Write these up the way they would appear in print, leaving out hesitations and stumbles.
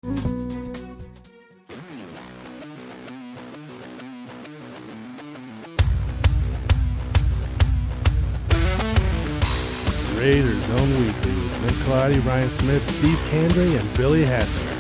Raiders Zone Weekly with Vince Calautti, Ryan Smith, Steve Kandray, and Billy Hassinger.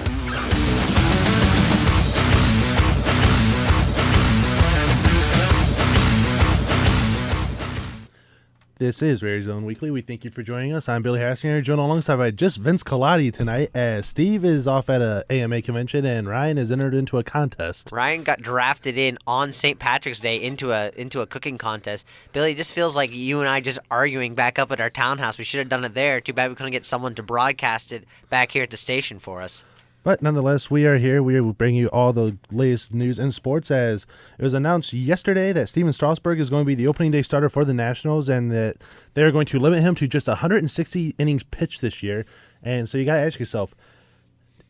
This is Raiders Zone Weekly. We thank you for joining us. I'm Billy Hassinger, joined alongside by just Vince Calautti tonight, as Steve is off at a AMA convention and Ryan has entered into a contest. Ryan got drafted in on St. Patrick's Day into a cooking contest. Billy, it just feels like you and I just arguing back up at our townhouse. We should have done it there. Too bad we couldn't get someone to broadcast it back here at the station for us. But nonetheless, we are here. We will bring you all the latest news in sports, as it was announced yesterday that Steven Strasburg is going to be the opening day starter for the Nationals and that they're going to limit him to just 160 innings pitched this year. And so you got to ask yourself,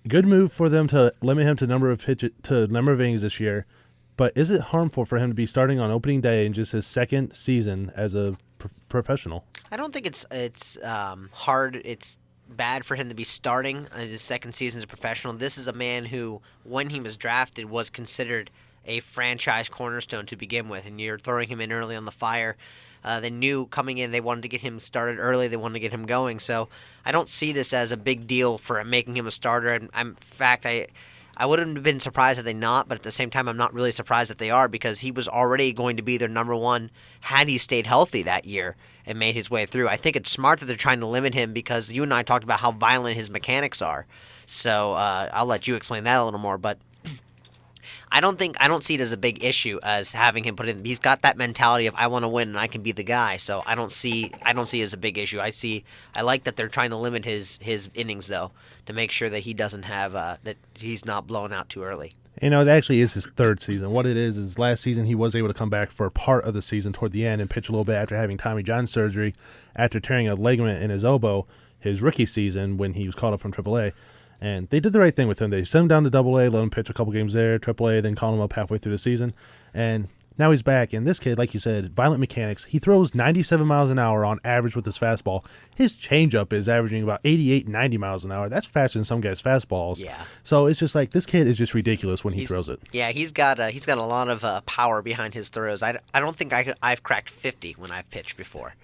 good move for them to limit him to number of innings this year, but is it harmful for him to be starting on opening day in just his second season as a professional? I don't think it's hard. It's bad for him to be starting in his second season as a professional. This is a man who, when he was drafted, was considered a franchise cornerstone to begin with, and you're throwing him in early on the fire. They knew coming in they wanted to get him started early. They wanted to get him going. So I don't see this as a big deal for making him a starter. And in fact, I wouldn't have been surprised if they not, but at the same time, I'm not really surprised that they are, because he was already going to be their number one had he stayed healthy that year and made his way through. I think it's smart that they're trying to limit him, because you and I talked about how violent his mechanics are. So I'll let you explain that a little more, but I don't see it as a big issue as having him put in. He's got that mentality of, I want to win and I can be the guy. So I don't see it as a big issue. I like that they're trying to limit his innings though, to make sure that he doesn't have that he's not blown out too early. You know, it actually is his third season. What it is last season he was able to come back for part of the season toward the end and pitch a little bit after having Tommy John surgery after tearing a ligament in his elbow his rookie season when he was called up from AAA. And they did the right thing with him. They sent him down to AA, let him pitch a couple games there, AAA, then called him up halfway through the season. And now he's back. And this kid, like you said, violent mechanics. He throws 97 miles an hour on average with his fastball. His changeup is averaging about 88, 90 miles an hour. That's faster than some guys' fastballs. Yeah. So it's just like, this kid is just ridiculous when he throws it. Yeah, he's got a lot of power behind his throws. I don't think I've cracked 50 when I've pitched before.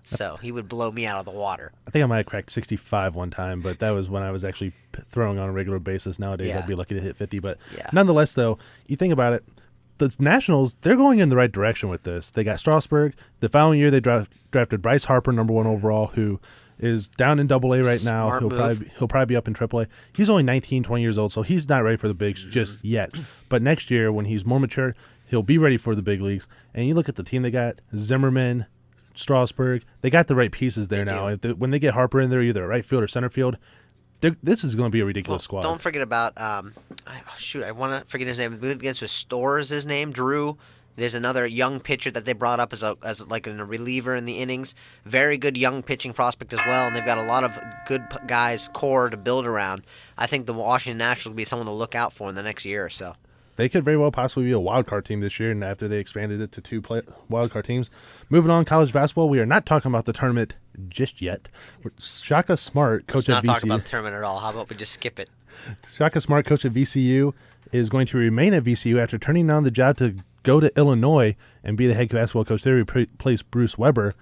So he would blow me out of the water. I think I might have cracked 65 one time, but that was when I was actually throwing on a regular basis. Nowadays, I'd be lucky to hit 50. But nonetheless, though, you think about it, the Nationals, they're going in the right direction with this. They got Strasburg. The following year, they drafted Bryce Harper, number one overall, who is down in AA right now. He'll probably be up in AAA. He's only 19, 20 years old, so he's not ready for the bigs just yet. But next year, when he's more mature, he'll be ready for the big leagues. And you look at the team they got, Zimmerman, Strasburg, they got the right pieces there now. When they get Harper in there, either right field or center field, this is going to be a ridiculous squad. Don't forget about, I want to forget his name. I believe against Store is his name, Drew. There's another young pitcher that they brought up as a reliever in the innings. Very good young pitching prospect as well, and they've got a lot of good guys, core to build around. I think the Washington Nationals will be someone to look out for in the next year or so. They could very well possibly be a wild card team this year, and after they expanded it to two wild card teams. Moving on, college basketball, we are not talking about the tournament just yet. Shaka Smart, coach at VCU. Let's not talk about the tournament at all. How about we just skip it? Shaka Smart, coach at VCU, is going to remain at VCU after turning down the job to go to Illinois and be the head basketball coach there, replace Bruce Weber.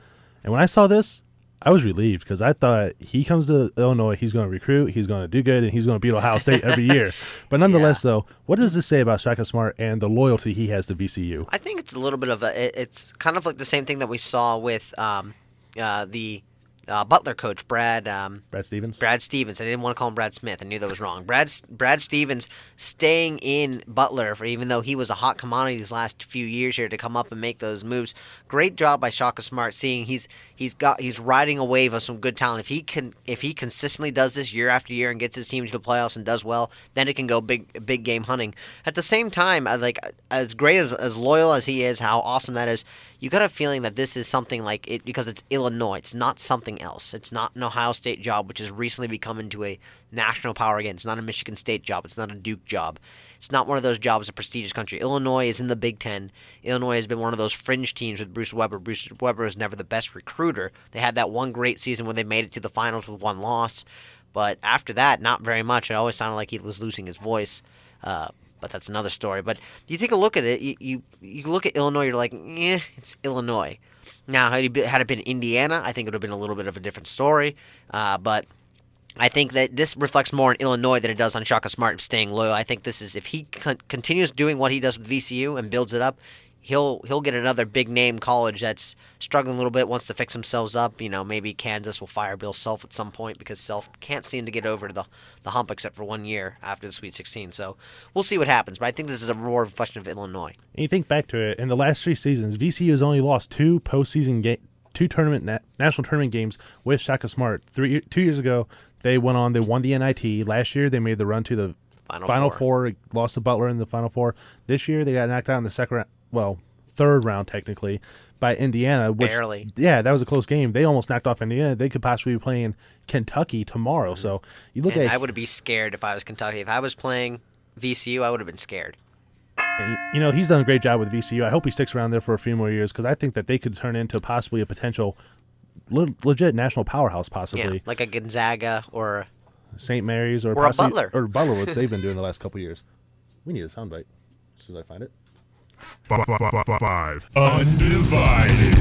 And when I saw this, I was relieved, because I thought he comes to Illinois, he's going to recruit, he's going to do good, and he's going to beat Ohio State every year. But nonetheless, though, what does this say about Shaka Smart and the loyalty he has to VCU? I think it's a little bit of it's kind of like the same thing that we saw with the Butler coach, Brad Stevens. Brad Stevens. I didn't want to call him Brad Smith. I knew that was wrong. Brad Stevens staying in Butler, even though he was a hot commodity these last few years here, to come up and make those moves. Great job by Shaka Smart, seeing he's riding a wave of some good talent. If he consistently does this year after year and gets his team to the playoffs and does well, then it can go big game hunting. At the same time, as great as loyal as he is, how awesome that is, you got a feeling that this is something like it, because it's Illinois. It's not something else. It's not an Ohio State job, which has recently become into a national power again. It's not a Michigan State job. It's not a Duke job. It's not one of those jobs, a prestigious country. Illinois is in the Big Ten. Illinois has been one of those fringe teams with Bruce Weber. Bruce Weber is never the best recruiter. They had that one great season when they made it to the finals with one loss. But after that, not very much. It always sounded like he was losing his voice. But that's another story. But you take a look at it, you look at Illinois, you're like, it's Illinois. Now, had it been Indiana, I think it would have been a little bit of a different story. But I think that this reflects more on Illinois than it does on Shaka Smart staying loyal. I think this is, if he continues doing what he does with VCU and builds it up, he'll get another big name college that's struggling a little bit, wants to fix themselves up. Maybe Kansas will fire Bill Self at some point because Self can't seem to get over the hump except for 1 year after the Sweet 16. So we'll see what happens. But I think this is a more reflection of Illinois. And you think back to it, in the last 3 seasons, VCU has only lost 2 postseason national tournament games with Shaka Smart. 2 years ago, they won the NIT. Last year, they made the run to the Final Four, lost to Butler in the Final Four. This year, they got knocked out in the third round technically by Indiana. Barely. Yeah, that was a close game. They almost knocked off Indiana. They could possibly be playing Kentucky tomorrow. Mm-hmm. So you look at. I would be scared if I was Kentucky. If I was playing VCU, I would have been scared. And, he's done a great job with VCU. I hope he sticks around there for a few more years because I think that they could turn into possibly a potential legit national powerhouse, possibly. Yeah, like a Gonzaga or St. Mary's or a Butler. Or Butler, what they've been doing the last couple of years. We need a soundbite as soon as I find it. 5 Undivided.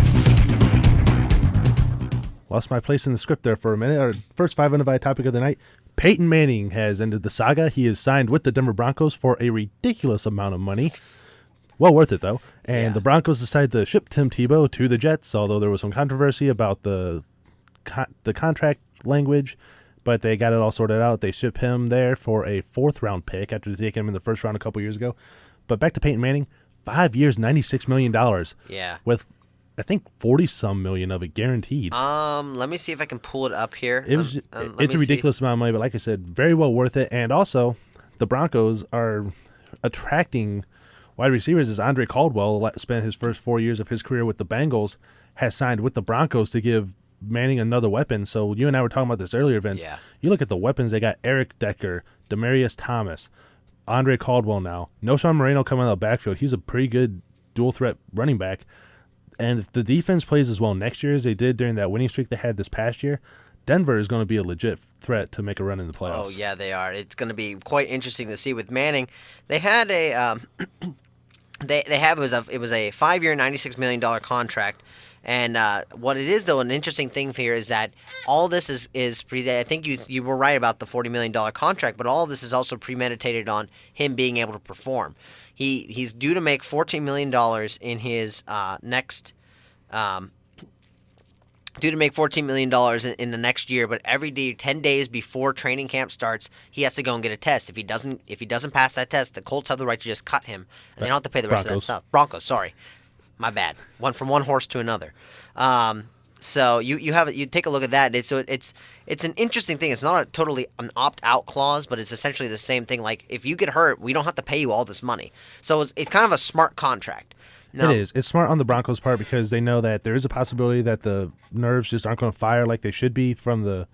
Lost my place in the script there for a minute. Our first 5 Undivided topic of the night. Peyton Manning has ended the saga. He is signed with the Denver Broncos for a ridiculous amount of money. Well worth it, though. And the Broncos decided to ship Tim Tebow to the Jets, although there was some controversy about the contract language. But they got it all sorted out. They shipped him there for a 4th-round pick after taking him in the first round a couple years ago. But back to Peyton Manning, 5 years, $96 million. Yeah. With, I think, 40-some million of it guaranteed. Let me see if I can pull it up here. It's a ridiculous amount of money, but like I said, very well worth it. And also, the Broncos are attracting wide receivers. As Andre Caldwell spent his first 4 years of his career with the Bengals, has signed with the Broncos to give Manning another weapon. So you and I were talking about this earlier, Vince. Yeah. You look at the weapons. They got Eric Decker, Demaryius Thomas, Andre Caldwell now. Noshawn Moreno coming out of the backfield. He's a pretty good dual-threat running back. And if the defense plays as well next year as they did during that winning streak they had this past year, Denver is going to be a legit threat to make a run in the playoffs. Oh, yeah, they are. It's going to be quite interesting to see with Manning. They had a it was a 5-year, $96 million contract. And what it is, though, an interesting thing here is that all this is I think you were right about the $40 million contract, but all of this is also premeditated on him being able to perform. He's due to make $14 million in his next due to make $14 million in the next year, but every day, 10 days before training camp starts, he has to go and get a test. If he doesn't pass that test, the Colts have the right to just cut him, and they don't have to pay the rest of that stuff. Broncos, sorry. My bad. From one horse to another. So you take a look at that. It's an interesting thing. It's not totally an opt-out clause, but it's essentially the same thing. Like, if you get hurt, we don't have to pay you all this money. So it's kind of a smart contract. Now, it is. It's smart on the Broncos' part because they know that there is a possibility that the nerves just aren't going to fire like they should be from the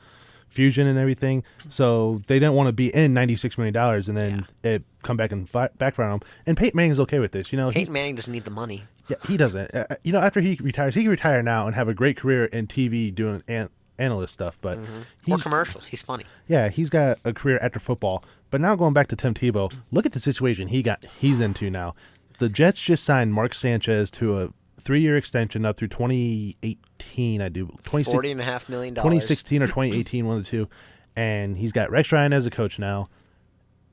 fusion and everything. So they didn't want to be in $96 million and then it come back and backfire on them. And Peyton Manning is okay with this. Peyton Manning doesn't need the money. Yeah, he doesn't. After he retires, he can retire now and have a great career in TV doing analyst stuff. But or commercials. He's funny. Yeah, he's got a career after football. But now going back to Tim Tebow, look at the situation he's into now. The Jets just signed Mark Sanchez to a 3-year extension up through 2018, I do. $40.5 million. 2016 or 2018, one of the two. And he's got Rex Ryan as a coach now.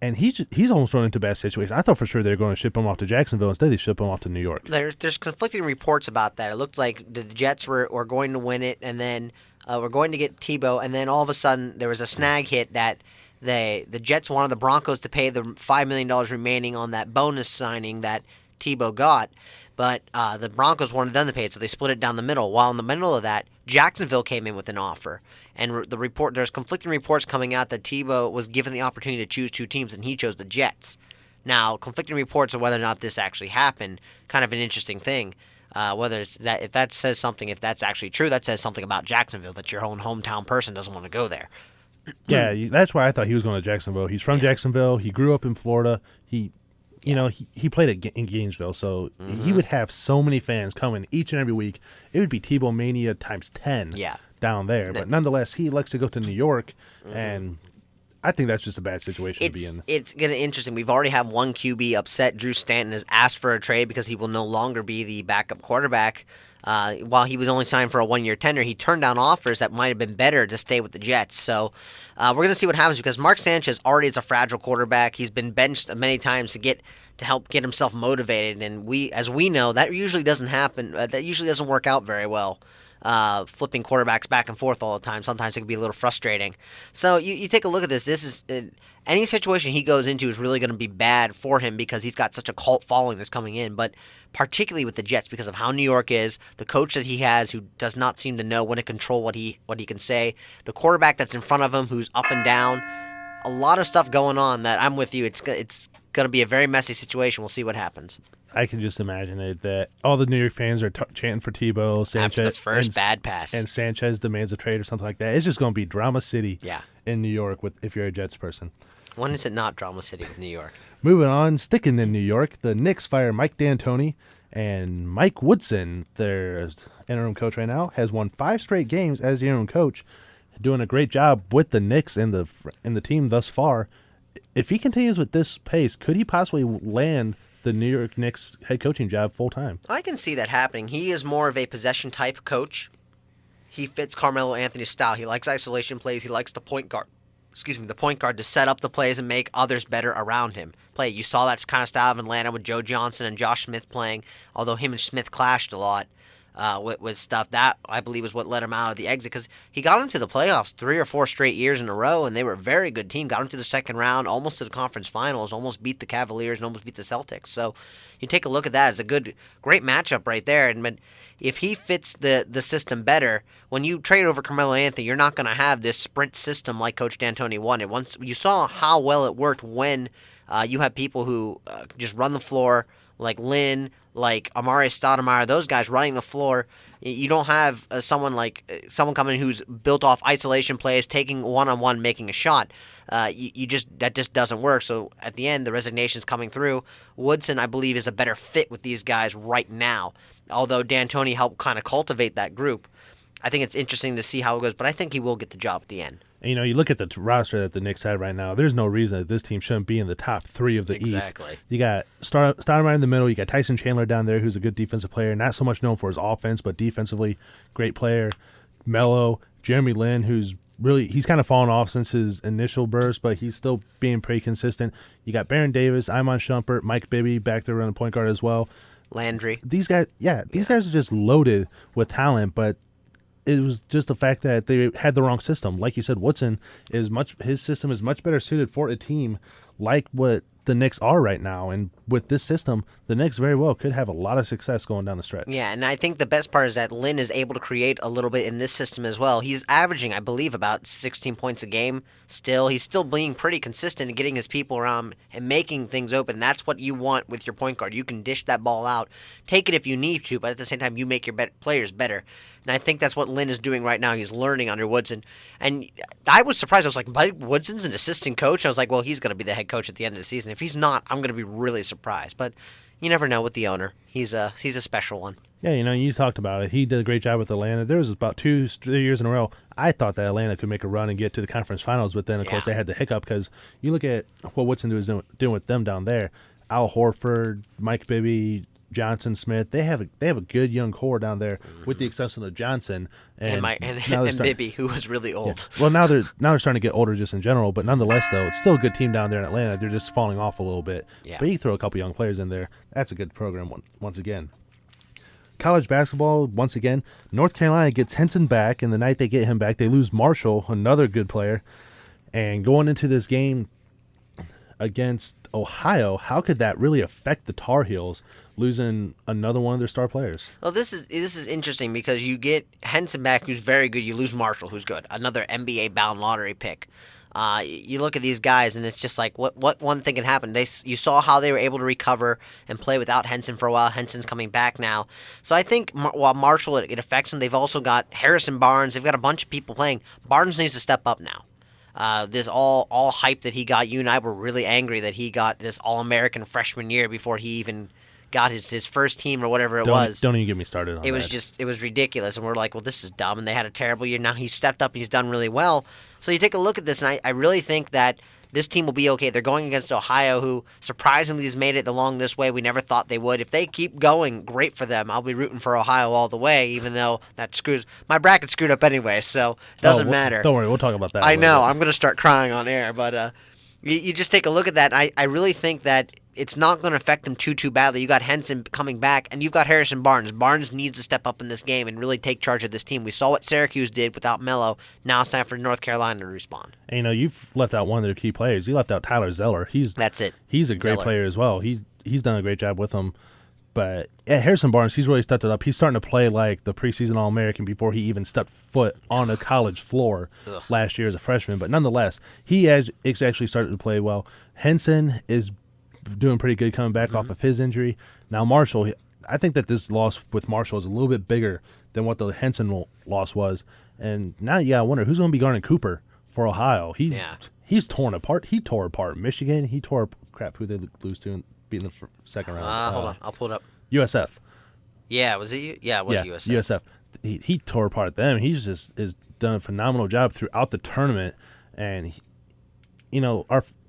And he's almost run into a bad situation. I thought for sure they were going to ship him off to Jacksonville. Instead, they ship him off to New York. There's conflicting reports about that. It looked like the Jets were going to win it, and then we're going to get Tebow, and then all of a sudden there was a snag hit that the Jets wanted the Broncos to pay the $5 million remaining on that bonus signing that Tebow got, but the Broncos wanted them to pay it, so they split it down the middle. While in the middle of that, Jacksonville came in with an offer. And there's conflicting reports coming out that Tebow was given the opportunity to choose 2 teams, and he chose the Jets. Now, conflicting reports of whether or not this actually happened, kind of an interesting thing. Whether it's that, if that says something, if that's actually true, that says something about Jacksonville, that your own hometown person doesn't want to go there. Yeah, that's why I thought he was going to Jacksonville. He's from Jacksonville. He grew up in Florida. He played in Gainesville, so he would have so many fans coming each and every week. It would be Tebow Mania times 10. Yeah. down there. But nonetheless, he elects to go to New York, and I think that's just a bad situation to be in. It's going to be interesting. We've already had one QB upset. Drew Stanton has asked for a trade because he will no longer be the backup quarterback. While he was only signed for a one-year tender, he turned down offers that might have been better to stay with the Jets. So we're going to see what happens because Mark Sanchez already is a fragile quarterback. He's been benched many times to help get himself motivated, and as we know, that usually doesn't happen. That usually doesn't work out very well. Flipping quarterbacks back and forth all the time. Sometimes it can be a little frustrating. So you take a look at this. This is any situation he goes into is really going to be bad for him because he's got such a cult following that's coming in. But particularly with the Jets because of how New York is, the coach that he has who does not seem to know when to control what he can say, the quarterback that's in front of him who's up and down, a lot of stuff going on that I'm with you. It's going to be a very messy situation. We'll see what happens. I can just imagine it that all the New York fans are chanting for Tebow, Sanchez. After the first bad pass. And Sanchez demands a trade or something like that. It's just going to be drama city in New York if you're a Jets person. When is it not drama city with New York? Moving on, sticking in New York, the Knicks fire Mike D'Antoni, and Mike Woodson, their interim coach right now, has won 5 straight games as the interim coach, doing a great job with the Knicks and the team thus far. If he continues with this pace, could he possibly land the New York Knicks head coaching job full time? I can see that happening. He is more of a possession type coach. He fits Carmelo Anthony's style. He likes isolation plays. He likes the point guard to set up the plays and make others better around him. You saw that kind of style of Atlanta with Joe Johnson and Josh Smith playing, although him and Smith clashed a lot with stuff. That, I believe, is what led him out of the exit because he got them to the playoffs 3 or 4 straight years in a row, and they were a very good team. Got them to the second round, almost to the conference finals, almost beat the Cavaliers and almost beat the Celtics. So you take a look at that. It's a great matchup right there. But if he fits the system better, when you trade over Carmelo Anthony, you're not going to have this sprint system like Coach D'Antoni wanted. Once you saw how well it worked when you have people who just run the floor, like Lynn, like Amare Stoudemire, those guys running the floor. You don't have someone coming who's built off isolation plays, taking one-on-one, making a shot. That just doesn't work. So at the end, the resignation's coming through. Woodson, I believe, is a better fit with these guys right now. Although D'Antoni helped kind of cultivate that group, I think it's interesting to see how it goes. But I think he will get the job at the end. And, you look at the roster that the Knicks have right now, there's no reason that this team shouldn't be in the top 3 of the East. You got Stoudemire in the middle. You got Tyson Chandler down there, who's a good defensive player, not so much known for his offense, but defensively, great player. Melo, Jeremy Lin, he's kind of fallen off since his initial burst, but he's still being pretty consistent. You got Baron Davis, Iman Shumpert, Mike Bibby back there around the point guard as well. Landry. These guys are just loaded with talent, but it was just the fact that they had the wrong system. Like you said, Woodson his system is much better suited for a team like what the Knicks are right now. And with this system, the Knicks very well could have a lot of success going down the stretch. Yeah, and I think the best part is that Lynn is able to create a little bit in this system as well. He's averaging, I believe, about 16 points a game still. He's still being pretty consistent and getting his people around and making things open. That's what you want with your point guard. You can dish that ball out, take it if you need to, but at the same time, you make your players better. And I think that's what Lynn is doing right now. He's learning under Woodson. And I was surprised. I was like, Mike Woodson's an assistant coach? I was like, well, he's going to be the head coach at the end of the season. If he's not, I'm going to be really surprised. But you never know with the owner. He's a special one. Yeah, you talked about it. He did a great job with Atlanta. There was about 2 years in a row, I thought that Atlanta could make a run and get to the conference finals, but then, of course, they had the hiccup because you look at what Woodson was doing with them down there. Al Horford, Mike Bibby, Johnson, Smith, they have a good young core down there, with the exception of Johnson and Bibby, who was really old. Yeah. Well, now they're starting to get older just in general, but nonetheless, though, it's still a good team down there in Atlanta. They're just falling off a little bit. Yeah. But you throw a couple young players in there, that's a good program once again. College basketball, once again, North Carolina gets Henson back, and the night they get him back, they lose Marshall, another good player. And going into this game against Ohio, how could that really affect the Tar Heels, losing another one of their star players? Well, this is interesting because you get Henson back, who's very good. You lose Marshall, who's good, another NBA-bound lottery pick. You look at these guys, and it's just like, what one thing can happen? You saw how they were able to recover and play without Henson for a while. Henson's coming back now. So I think while Marshall, it affects them, they've also got Harrison Barnes. They've got a bunch of people playing. Barnes needs to step up now. This all hype that he got. You and I were really angry that he got this All-American freshman year before he even got his first team or whatever it don't, was. Don't even get me started on that. It was ridiculous. And we're like, well, this is dumb. And they had a terrible year. Now he's stepped up and he's done really well. So you take a look at this, and I really think that this team will be okay. They're going against Ohio, who surprisingly has made it along this way. We never thought they would. If they keep going, great for them. I'll be rooting for Ohio all the way, even though that screws my bracket screwed up anyway, so it doesn't matter. Don't worry, we'll talk about that. I know. I'm going to start crying on air, but you just take a look at that. I really think that it's not going to affect them too badly. You got Henson coming back, and you've got Harrison Barnes. Barnes needs to step up in this game and really take charge of this team. We saw what Syracuse did without Melo. Now it's time for North Carolina to respond. And, you've left out one of their key players. You left out Tyler Zeller. That's it. He's a great player as well. He's done a great job with them. But Harrison Barnes, he's really stepped it up. He's starting to play like the preseason All-American before he even stepped foot on a college floor last year as a freshman. But nonetheless, he has actually started to play well. Henson is doing pretty good coming back off of his injury. Now Marshall, I think that this loss with Marshall is a little bit bigger than what the Henson loss was. And now I wonder who's going to be guarding Cooper for Ohio. He's torn apart. He tore apart Michigan. He tore who they lose to and beat in the second round. Hold on, I'll pull it up. USF. Yeah, was it? Yeah, it was USF. USF. He tore apart them. He's just has done a phenomenal job throughout the tournament. And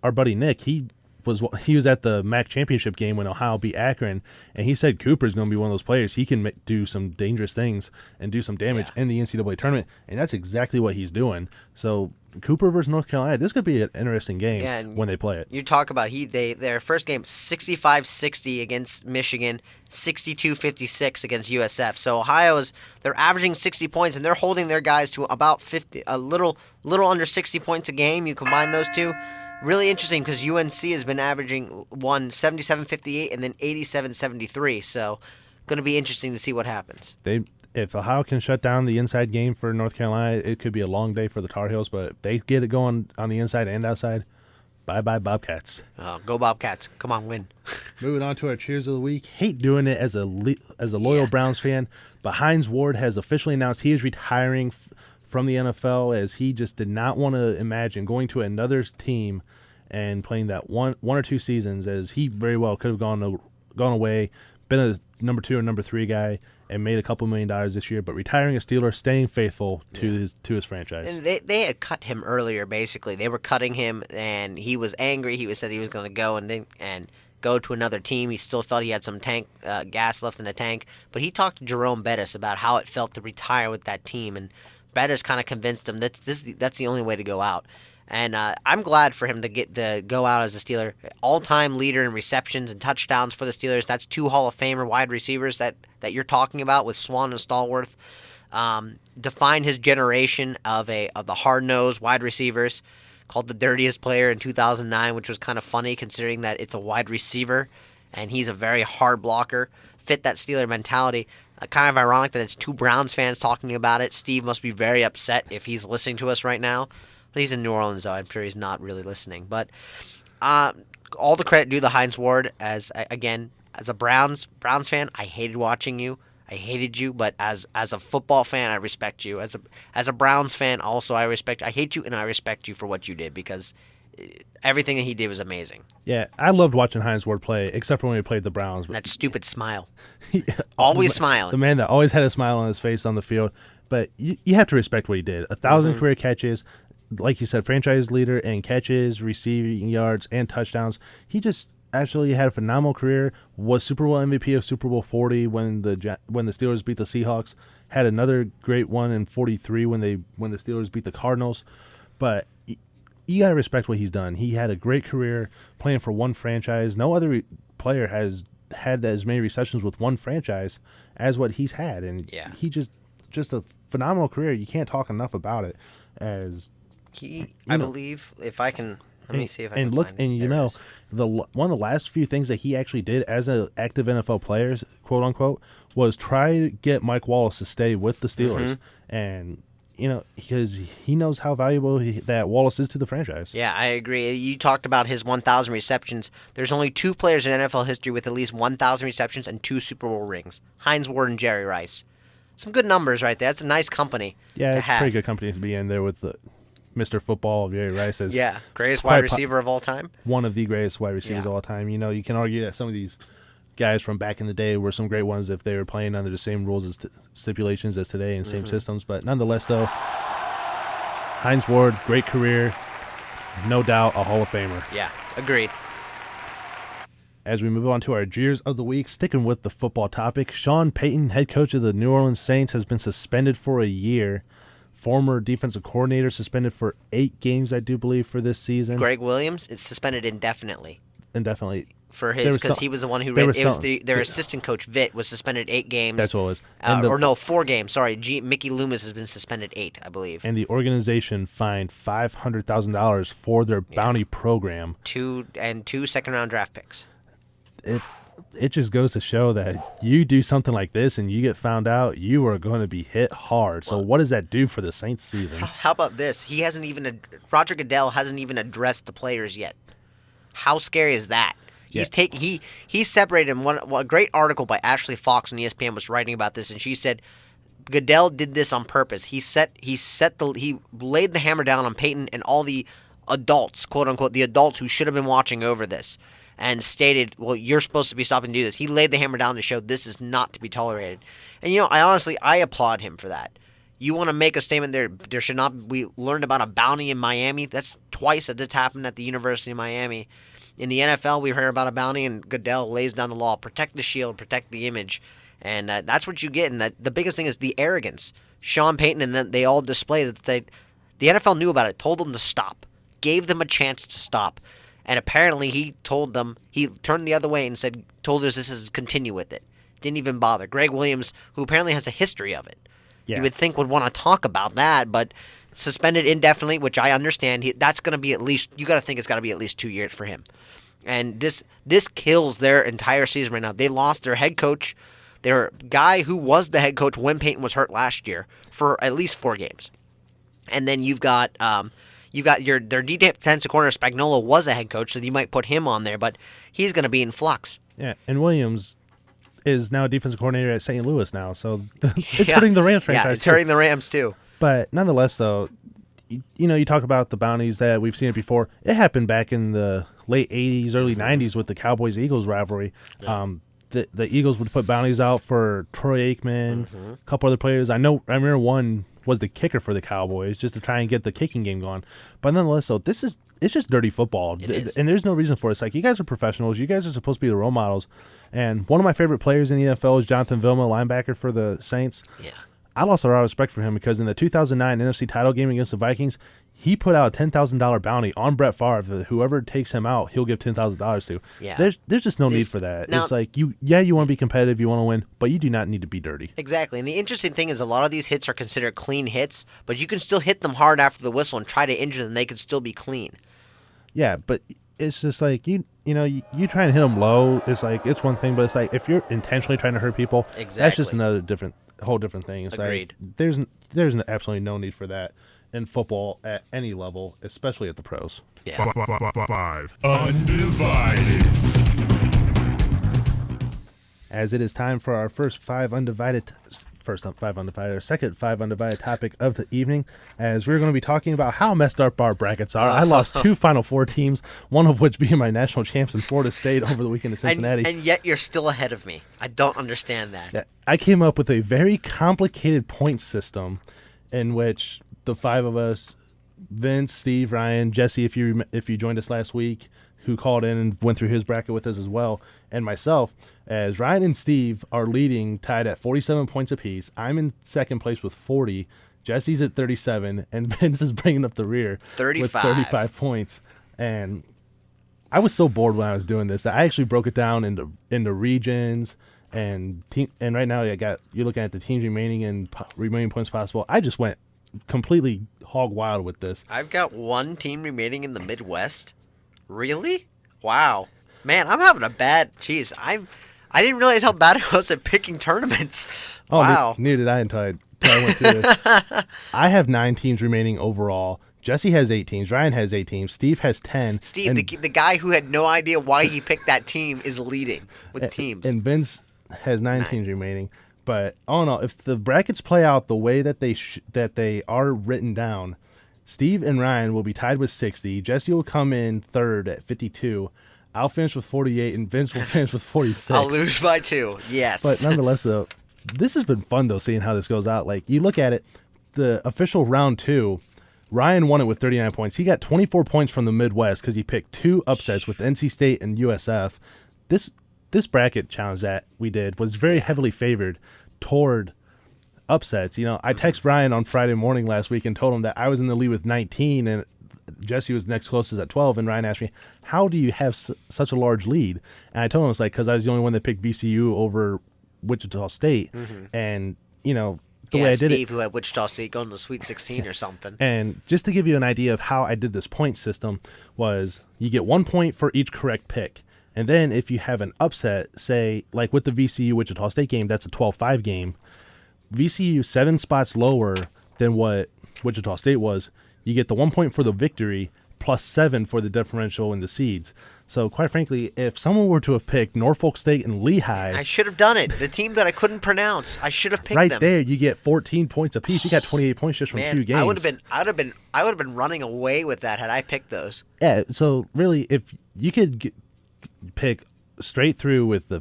our buddy Nick, he was at the MAC championship game when Ohio beat Akron, and he said Cooper's going to be one of those players. He can do some dangerous things and do some damage in the NCAA tournament, and that's exactly what he's doing. So Cooper versus North Carolina, this could be an interesting game when they play it. You talk about their first game 65-60 against Michigan, 62-56 against USF. So they're averaging 60 points, and they're holding their guys to about 50, a little under 60 points a game. You combine those two. Really interesting because UNC has been averaging 77-58 and then 87-73. So, going to be interesting to see what happens. If Ohio can shut down the inside game for North Carolina, it could be a long day for the Tar Heels. But if they get it going on the inside and outside, bye-bye Bobcats. Go Bobcats. Come on, win. Moving on to our cheers of the week. Hate doing it as a loyal Browns fan, but Hines Ward has officially announced he is retiring from the NFL, as he just did not want to imagine going to another team and playing that one or two seasons, as he very well could have gone away, been a number 2 or number 3 guy, and made a couple $1 million this year. But retiring a Steeler, staying faithful to his franchise. And they had cut him earlier. Basically, they were cutting him, and he was angry. He said he was going to go and go to another team. He still felt he had some gas left in the tank. But he talked to Jerome Bettis about how it felt to retire with that team, and Bettis kind of convinced him that's the only way to go out. And I'm glad for him to go out as a Steeler. All-time leader in receptions and touchdowns for the Steelers. That's 2 Hall of Famer wide receivers that you're talking about with Swan and Stallworth. Defined his generation of the hard-nosed wide receivers. Called the dirtiest player in 2009, which was kind of funny considering that it's a wide receiver and he's a very hard blocker. Fit that Steeler mentality. Kind of ironic that it's 2 Browns fans talking about it. Steve must be very upset if he's listening to us right now. But he's in New Orleans, though. I'm sure he's not really listening. But all the credit due to Hines Ward. As a Browns fan, I hated watching you. I hated you. But as a football fan, I respect you. As a Browns fan, also I hate you and I respect you for what you did, because everything that he did was amazing. Yeah, I loved watching Hines Ward play, except for when he played the Browns. That stupid smile. Always smiling. The man that always had a smile on his face on the field. But you have to respect what he did. 1,000 career catches, like you said, franchise leader in catches, receiving yards, and touchdowns. He just absolutely had a phenomenal career. Was Super Bowl MVP of Super Bowl 40 when the Steelers beat the Seahawks. Had another great one in 43 when the Steelers beat the Cardinals. But you got to respect what he's done. He had a great career playing for one franchise. No other player has had as many receptions with one franchise as what he's had. And he just a phenomenal career. You can't talk enough about it. I believe, if I can, let me see if I can find it. And one of the last few things that he actually did as an active NFL player, quote unquote, was try to get Mike Wallace to stay with the Steelers. And because he knows how valuable that Wallace is to the franchise. Yeah, I agree. You talked about his 1,000 receptions. There's only 2 players in NFL history with at least 1,000 receptions and 2 Super Bowl rings: Hines Ward and Jerry Rice. Some good numbers right there. That's a nice company to have. Yeah, it's pretty good company to be in there with Mr. Football, Jerry Rice. Greatest wide receiver of all time. One of the greatest wide receivers of all time. You can argue that some of these guys from back in the day were some great ones if they were playing under the same rules as stipulations as today and same systems. But nonetheless, though, Hines Ward, great career, no doubt a Hall of Famer. Yeah, agreed. As we move on to our Jeers of the Week, sticking with the football topic, Sean Payton, head coach of the New Orleans Saints, has been suspended for a year. Former defensive coordinator suspended for 8 games, I do believe, for this season. Greg Williams is suspended indefinitely. Indefinitely. For his, because he was the one who ran. It was their assistant coach, Vitt, was suspended 8 games. That's what it was. 4 games. Sorry, Mickey Loomis has been suspended 8, I believe. And the organization fined $500,000 for their bounty program. 2 second-round draft picks. It just goes to show that you do something like this and you get found out, you are going to be hit hard. So what does that do for the Saints season? How about this? Roger Goodell hasn't even addressed the players yet. How scary is that? He separated him. A great article by Ashley Fox on ESPN was writing about this, and she said Goodell did this on purpose. He laid the hammer down on Peyton and all the adults, quote unquote, the adults who should have been watching over this, and stated, well, you're supposed to be stopping to do this. He laid the hammer down to show this is not to be tolerated. And I applaud him for that. You want to make a statement there should not. We learned about a bounty in Miami. That's twice that it's happened at the University of Miami. In the NFL, we've heard about a bounty, and Goodell lays down the law. Protect the shield, protect the image. And that's what you get. And the biggest thing is the arrogance. Sean Payton and then they all displayed it. The NFL knew about it, told them to stop, gave them a chance to stop. And apparently he turned the other way and told us this is continue with it. Didn't even bother. Greg Williams, who apparently has a history of it, you would think would want to talk about that, but suspended indefinitely, which I understand. That's going to be at least, you got to think it's got to be at least 2 years for him. And this kills their entire season right now. They lost their head coach, their guy who was the head coach when Peyton was hurt last year, for at least 4 games. And then you've got their defensive corner Spagnuolo was a head coach, so you might put him on there, but he's going to be in flux. Yeah, and Williams is now a defensive coordinator at St. Louis now, so it's hurting the Rams franchise. Yeah, it's hurting the Rams too. But nonetheless, though, you talk about the bounties that we've seen it before. It happened back in the late 80s, early 90s with the Cowboys-Eagles rivalry. Yeah. The Eagles would put bounties out for Troy Aikman, a couple other players. I remember one was the kicker for the Cowboys just to try and get the kicking game going. But nonetheless, so it's just dirty football. And there's no reason for it. It's like, you guys are professionals. You guys are supposed to be the role models. And one of my favorite players in the NFL is Jonathan Vilma, linebacker for the Saints. Yeah. I lost a lot of respect for him because in the 2009 NFC title game against the Vikings, he put out a $10,000 bounty on Brett Favre that whoever takes him out, he'll give $10,000 to. Yeah. There's just no need for that. Now, it's like, you want to be competitive, you want to win, but you do not need to be dirty. Exactly. And the interesting thing is a lot of these hits are considered clean hits, but you can still hit them hard after the whistle and try to injure them. They could still be clean. Yeah, but it's just like, you try and hit them low, it's like, it's one thing, but it's like, if you're intentionally trying to hurt people, that's just whole different thing. It's Agreed. Like, there's absolutely no need for that in football at any level, especially at the pros. Yeah. 5 Undivided. As it is time for our second 5 undivided topic of the evening, as we're going to be talking about how messed up our brackets are. I lost 2 Final Four teams, one of which being my national champs in Florida State over the weekend in Cincinnati. And yet you're still ahead of me. I don't understand that. Yeah, I came up with a very complicated point system in which the 5 of us, Vince, Steve, Ryan, Jesse, if you joined us last week, who called in and went through his bracket with us as well, and myself, as Ryan and Steve are leading, tied at 47 points apiece. I'm in second place with 40. Jesse's at 37, and Vince is bringing up the rear 35. With 35 points. And I was so bored when I was doing this that I actually broke it down into regions and right now you're looking at the teams remaining points possible. I just went completely hog wild with this. I've got 1 team remaining in the Midwest. Really? Wow. Man, I'm having a bad... Jeez, I didn't realize how bad I was at picking tournaments. Wow. Neither did I until I went through this. I have 9 teams remaining overall. Jesse has 8 teams. Ryan has 8 teams. Steve has 10. Steve, the guy who had no idea why he picked that team, is leading with teams. And Vince has 9 teams remaining. But all in all, if the brackets play out the way that they are written down, Steve and Ryan will be tied with 60. Jesse will come in third at 52. I'll finish with 48, and Vince will finish with 46. I'll lose by 2. Yes. But nonetheless, though, this has been fun, though, seeing how this goes out. Like, you look at it, the official round 2, Ryan won it with 39 points. He got 24 points from the Midwest because he picked 2 upsets with NC State and USF. This bracket challenge that we did was very heavily favored toward upsets. You know, I texted Ryan on Friday morning last week and told him that I was in the lead with 19 and Jesse was next closest at 12, and Ryan asked me, how do you have such a large lead? And I told him it's like, because I was the only one that picked VCU over Wichita State. And, you know, the way I did Steve, it, who had Wichita State going to the Sweet 16 or something. And just to give you an idea of how I did this point system was you get 1 point for each correct pick. And then if you have an upset, say, like with the VCU Wichita State game, that's a 12-5 game. VCU 7 spots lower than what Wichita State was. You get the 1 point for the victory plus 7 for the differential in the seeds. So, quite frankly, if someone were to have picked Norfolk State and Lehigh, I should have done it. The team that I couldn't pronounce, I should have picked right them. there, you get 14 points apiece. You got 28 points just from 2 games. I would have been running away with that had I picked those. Yeah. So, really, if you could pick straight through with the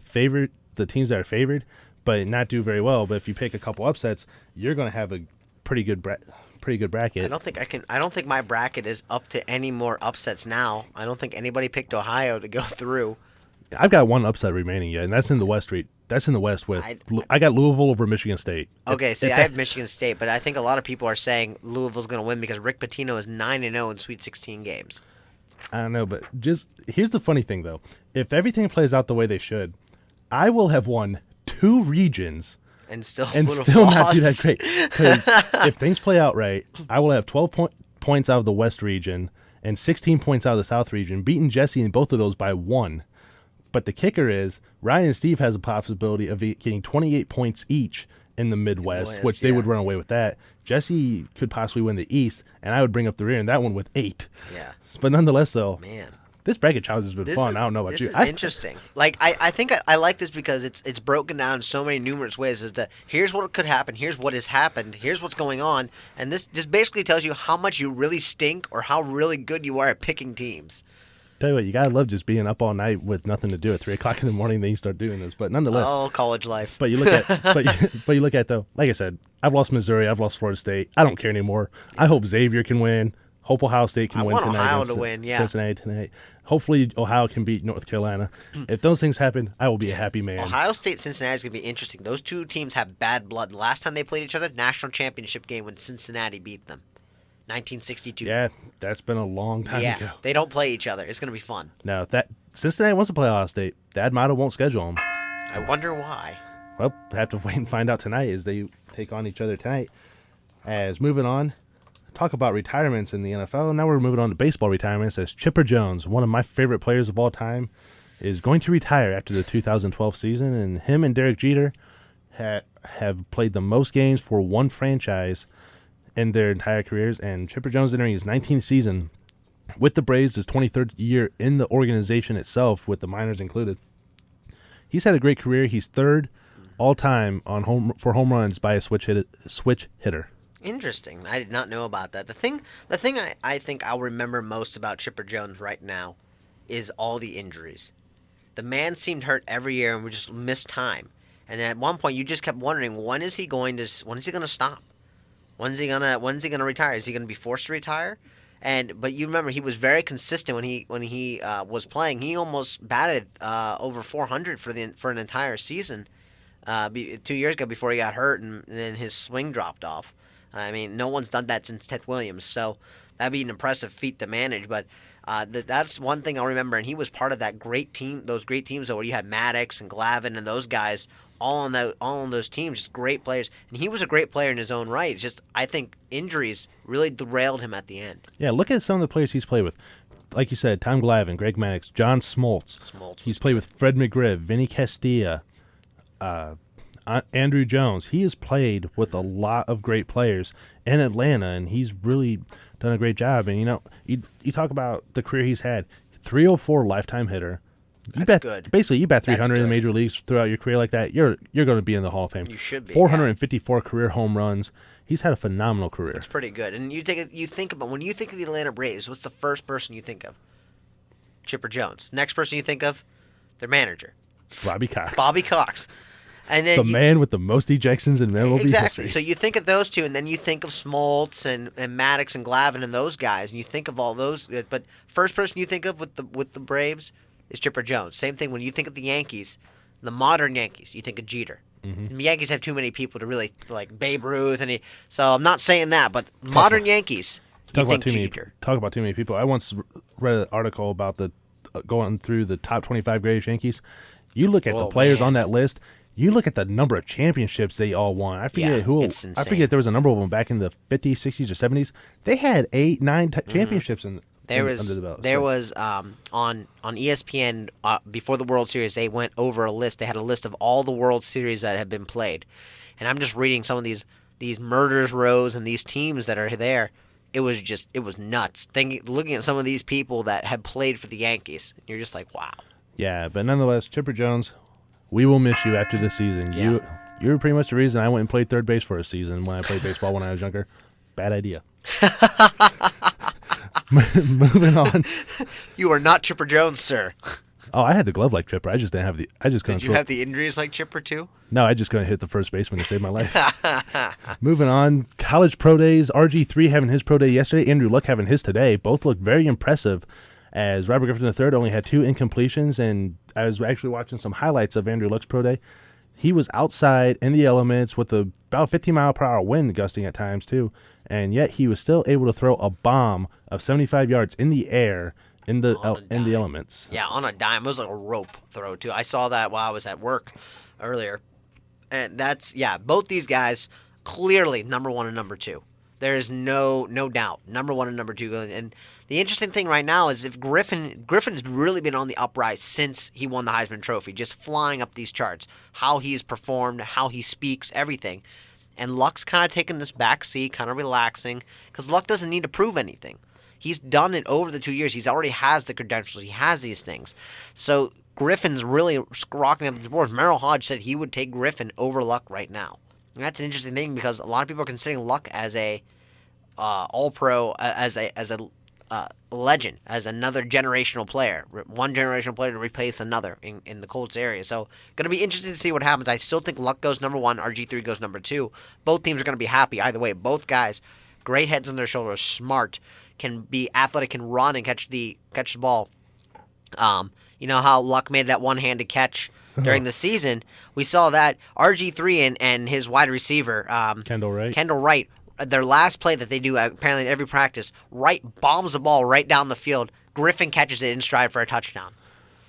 teams that are favored, but not do very well. But if you pick a couple upsets, you're going to have a pretty good bracket. I don't think my bracket is up to any more upsets now. I don't think anybody picked Ohio to go through. I've got one upset remaining yet, and that's in the West. That's in the West with I got Louisville over Michigan State. Okay, I have Michigan State, but I think a lot of people are saying Louisville's going to win because Rick Pitino is 9-0 in Sweet 16 games. I don't know, but just here's the funny thing though: if everything plays out the way they should, I will have won 2 regions. And still not do that great. Because if things play out right, I will have 12 points out of the West region and 16 points out of the South region, beating Jesse in both of those by 1. But the kicker is Ryan and Steve has a possibility of getting 28 points each in the Midwest, which they would run away with that. Jesse could possibly win the East, and I would bring up the rear in that one with 8. Yeah. But nonetheless, though, man, this bracket challenge has been fun. I don't know about you. This is interesting. Like I think I like this because it's broken down in so many numerous ways. Is that here's what could happen, here's what has happened, here's what's going on, and this just basically tells you how much you really stink or how really good you are at picking teams. Tell you what, you gotta love just being up all night with nothing to do at 3:00 in the morning. Then you start doing this, but nonetheless, college life. But you look at, but you look at though. Like I said, I've lost Missouri, I've lost Florida State. I don't care anymore. I hope Xavier can win. Hope Ohio State can win tonight. I want Ohio to win, yeah. Cincinnati tonight. Hopefully Ohio can beat North Carolina. If those things happen, I will be a happy man. Ohio State, Cincinnati is going to be interesting. Those two teams have bad blood. The last time they played each other, national championship game when Cincinnati beat them. 1962. Yeah, that's been a long time ago. Yeah, they don't play each other. It's going to be fun. Now, if Cincinnati wants to play Ohio State, Dad Motto won't schedule them. I wonder why. Well, have to wait and find out tonight as they take on each other tonight. As moving on, talk about retirements in the NFL. Now we're moving on to baseball retirements as Chipper Jones, one of my favorite players of all time, is going to retire after the 2012 season. And him and Derek Jeter have played the most games for one franchise in their entire careers. And Chipper Jones entering his 19th season with the Braves, his 23rd year in the organization itself, with the minors included. He's had a great career. He's third all-time on for home runs by a switch hitter. Interesting. I did not know about that. The thing I think I'll remember most about Chipper Jones right now is all the injuries. The man seemed hurt every year and would just miss time. And at one point, you just kept wondering, when is he going to stop? When's he gonna retire? Is he gonna be forced to retire? But you remember he was very consistent when he was playing. He almost batted over 400 for an entire season 2 years ago before he got hurt and then his swing dropped off. I mean, no one's done that since Ted Williams, so that'd be an impressive feat to manage. But that's one thing I'll remember, and he was part of that great team, those great teams where you had Maddox and Glavine and those guys all on those teams, just great players. And he was a great player in his own right. It's just I think injuries really derailed him at the end. Yeah, look at some of the players he's played with. Like you said, Tom Glavine, Greg Maddox, John Smoltz. He's played with Fred McGriff, Vinny Castilla, Andrew Jones. He has played with a lot of great players in Atlanta, and he's really done a great job. And, you talk about the career he's had, 304 lifetime hitter. That's good. Basically, you bat 300 in the major leagues throughout your career like that, you're going to be in the Hall of Fame. You should be. 454 career home runs. He's had a phenomenal career. It's pretty good. And you think about when you think of the Atlanta Braves, what's the first person you think of? Chipper Jones. Next person you think of, their manager. Bobby Cox. Bobby Cox. And then the man with the most ejections in MLB exactly. history. So you think of those two, and then you think of Smoltz and Maddox and Glavine and those guys, and you think of all those. But first person you think of with the Braves is Chipper Jones. Same thing when you think of the Yankees, the modern Yankees. You think of Jeter. Mm-hmm. The Yankees have too many people to really like Babe Ruth, so I'm not saying that, but modern Yankees. You think Jeter. Talk about too many people. I once read an article about the going through the top 25 greatest Yankees. You look at the players on that list. You look at the number of championships they all won. I forget who. It's insane. I forget there was a number of them back in the 50s, 60s, or 70s. They had 8, 9 championships under the belt. There was on ESPN before the World Series. They went over a list. They had a list of all the World Series that had been played, and I'm just reading some of these murders rows and these teams that are there. It was nuts. Looking at some of these people that had played for the Yankees, you're just like, wow. Yeah, but nonetheless, Chipper Jones, we will miss you after this season. Yeah. You were pretty much the reason I went and played third base for a season when I played baseball when I was younger. Bad idea. Moving on. You are not Chipper Jones, sir. Oh, I had the glove like Chipper. I just didn't have the. Did you have the injuries like Chipper too? No, I just couldn't hit the first baseman to save my life. Moving on, college pro days. RG3 having his pro day yesterday. Andrew Luck having his today. Both look very impressive. As Robert Griffin III only had 2 incompletions, and I was actually watching some highlights of Andrew Luck's pro day. He was outside in the elements with about 15-mile-per-hour wind gusting at times too, and yet he was still able to throw a bomb of 75 yards in the air in the elements. Yeah, on a dime. It was like a rope throw too. I saw that while I was at work earlier, and both these guys clearly number 1 and number 2. There is no doubt. Number 1 and number 2. And the interesting thing right now is if Griffin's really been on the uprise since he won the Heisman Trophy, just flying up these charts. How he's performed, how he speaks, everything. And Luck's kind of taking this back seat, kind of relaxing, because Luck doesn't need to prove anything. He's done it over the 2 years. He's already has the credentials. He has these things. So Griffin's really rocking up the board. Merrill Hodge said he would take Griffin over Luck right now. And that's an interesting thing because a lot of people are considering Luck as a all-pro, as a legend, as another generational player, one generational player to replace another in the Colts area. So going to be interesting to see what happens. I still think Luck goes number 1, RG3 goes number 2. Both teams are going to be happy either way. Both guys, great heads on their shoulders, smart, can be athletic, can run and catch the ball. You know how Luck made that one-handed catch during the season? We saw that RG3 and his wide receiver, Kendall Wright, their last play that they do apparently in every practice, Wright bombs the ball right down the field. Griffin catches it in stride for a touchdown.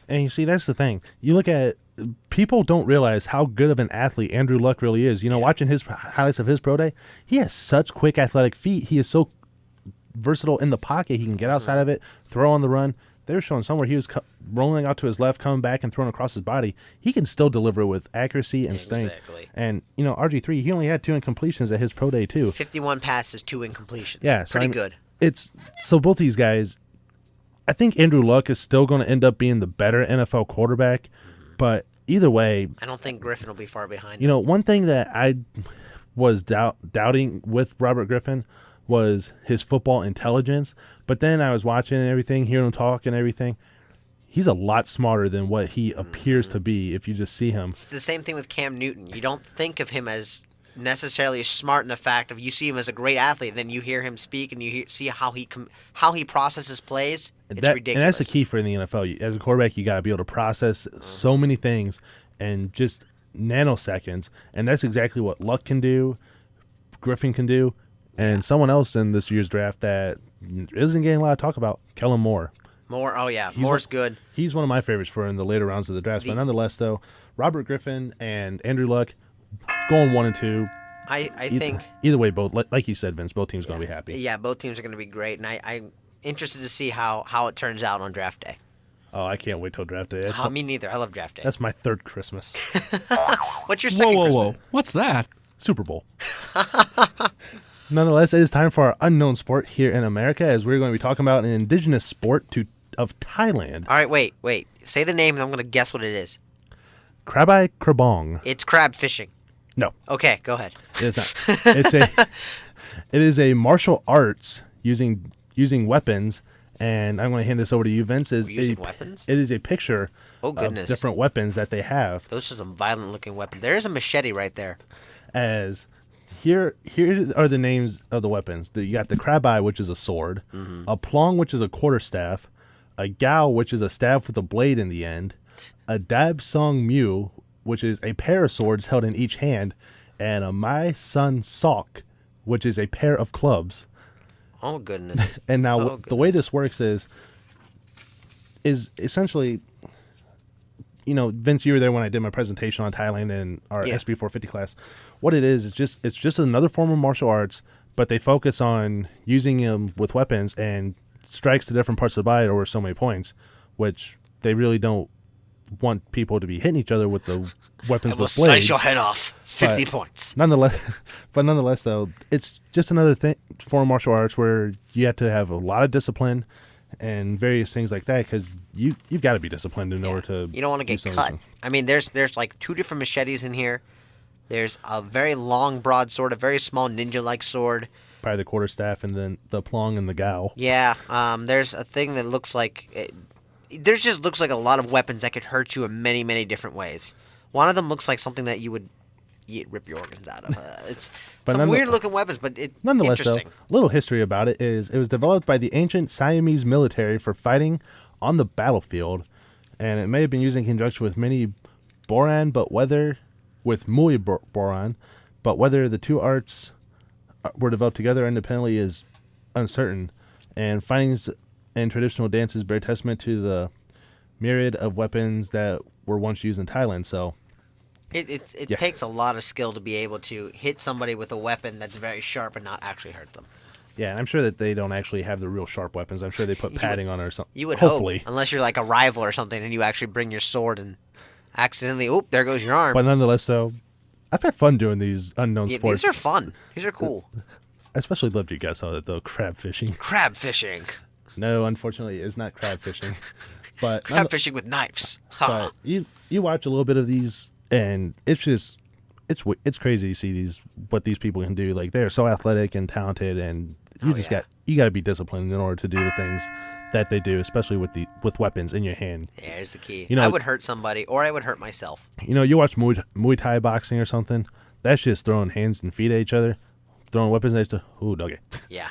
And you see, that's the thing. You look at people don't realize how good of an athlete Andrew Luck really is. You know, watching his highlights of his pro day, he has such quick athletic feet. He is so versatile in the pocket. He can get outside of it, throw on the run. They were showing somewhere he was rolling out to his left, coming back, and throwing across his body. He can still deliver with accuracy and strength. And, you know, RG3, he only had 2 incompletions at his pro day, too. 51 passes, 2 incompletions. Yeah. Pretty good. So both these guys, I think Andrew Luck is still going to end up being the better NFL quarterback. But either way, I don't think Griffin will be far behind him. You know, one thing that I was doubting with Robert Griffin was his football intelligence. But then I was watching and everything, hearing him talk and everything. He's a lot smarter than what he appears to be if you just see him. It's the same thing with Cam Newton. You don't think of him as necessarily smart in the fact of you see him as a great athlete, then you hear him speak and you see how he processes plays. It's ridiculous. And that's the key for in the NFL. As a quarterback, you got to be able to process so many things in just nanoseconds. And that's exactly what Luck can do, Griffin can do, and someone else in this year's draft that isn't getting a lot of talk about, Kellen Moore. Moore's good. He's one of my favorites for in the later rounds of the draft. But nonetheless, though, Robert Griffin and Andrew Luck going 1 and 2. I think either way, both like you said, Vince, both teams going to be happy. Yeah, both teams are going to be great, and I'm interested to see how it turns out on draft day. Oh, I can't wait till draft day. Me neither. I love draft day. That's my 3rd Christmas. What's your second Christmas? Whoa. What's that? Super Bowl. Nonetheless, it is time for our unknown sport here in America, as we're going to be talking about an indigenous sport of Thailand. All right, wait. Say the name, and I'm going to guess what it is. Krabi Krabong. It's crab fishing. No. Okay, go ahead. It is not. It is a martial arts using weapons and I'm going to hand this over to you, Vince. Using weapons? It is a picture of different weapons that they have. Those are some violent-looking weapons. There is a machete right there. As here are the names of the weapons. You got the crab eye, which is a sword, a plong, which is a quarterstaff, a gao, which is a staff with a blade in the end, a dab song mu, which is a pair of swords held in each hand, and a mai sun sok, which is a pair of clubs. Oh, goodness. And now the way this works is essentially, Vince, you were there when I did my presentation on Thailand in our SB 450 class. What it is, it's just another form of martial arts, but they focus on using them with weapons and strikes to different parts of the body over so many points, which they really don't want people to be hitting each other with the weapons with blades. We'll slice your head off. 50 points. Nonetheless, though, it's just another form of martial arts where you have to have a lot of discipline and various things like that, because you've got to be disciplined in order to. You don't want to get cut. I mean, there's like 2 different machetes in here. There's a very long broadsword, a very small ninja-like sword. Probably the quarterstaff, and then the plong and the gao. Yeah. There's a thing that looks like looks like a lot of weapons that could hurt you in many, many different ways. One of them looks like something that you would rip your organs out of. It's some weird-looking weapons, but nonetheless, interesting. Though, a little history about it is it was developed by the ancient Siamese military for fighting on the battlefield, and it may have been used in conjunction with many boran, but whether the two arts were developed together independently is uncertain, and findings in traditional dances bear testament to the myriad of weapons that were once used in Thailand. So it takes a lot of skill to be able to hit somebody with a weapon that's very sharp and not actually hurt them. Yeah, and I'm sure that they don't actually have the real sharp weapons. I'm sure they put padding on it or something. You would hopefully. Hope, unless you're like a rival or something and you actually bring your sword and accidentally, there goes your arm. But nonetheless, though, I've had fun doing these unknown sports. These are fun. These are cool. I especially loved you guys saw it, though, crab fishing. Crab fishing. No, unfortunately, it's not crab fishing. But crab fishing with knives. But you watch a little bit of these, and it's just it's crazy to see what these people can do. Like, they're so athletic and talented, and you got to be disciplined in order to do the things that they do, especially with weapons in your hand. Yeah, here's the key. I would hurt somebody, or I would hurt myself. You watch Muay Thai boxing or something. That's just throwing hands and feet at each other, throwing weapons at each other. Ooh, doggy. Yeah.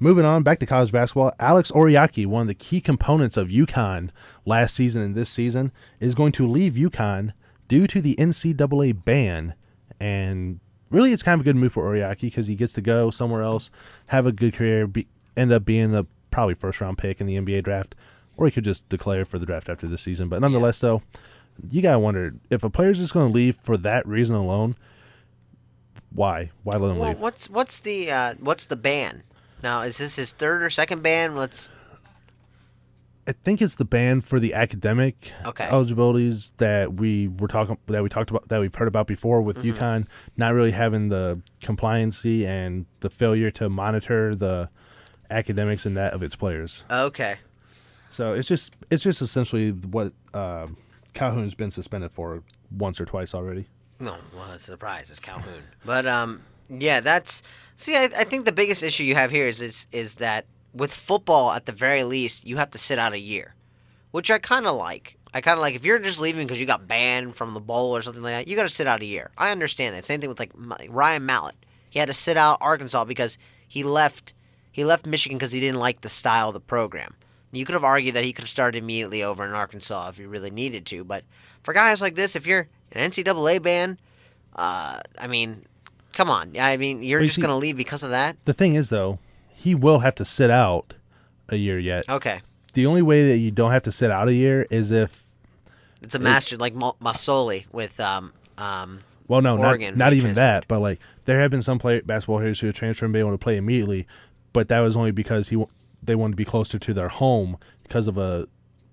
Moving on, back to college basketball, Alex Oriaki, one of the key components of UConn last season and this season, is going to leave UConn due to the NCAA ban. And really, it's kind of a good move for Oriaki because he gets to go somewhere else, have a good career, end up being the probably first-round pick in the NBA draft, or he could just declare for the draft after this season. But nonetheless, though, you got to wonder, if a player's just going to leave for that reason alone, why? Why let him leave? What's the ban? Now, is this his third or second ban? I think it's the ban for the academic eligibilities that we've heard about before with UConn not really having the compliancy and the failure to monitor the academics and that of its players. Okay. So it's just essentially what Calhoun's been suspended for once or twice already. No, well, it's a surprise. It's Calhoun. But I think the biggest issue you have here is that with football, at the very least, you have to sit out a year, which I kind of like. If you're just leaving because you got banned from the bowl or something like that, you got to sit out a year. I understand that. Same thing with like Ryan Mallett. He had to sit out Arkansas because he left Michigan because he didn't like the style of the program. You could have argued that he could have started immediately over in Arkansas if he really needed to. But for guys like this, if you're an NCAA ban, come on. You're just going to leave because of that? The thing is, though, he will have to sit out a year yet. Okay. The only way that you don't have to sit out a year is if it's a master like Masoli with well, no, Oregon. Not even that. But like there have been some basketball players who have transferred and been able to play immediately, but that was only because they wanted to be closer to their home because of a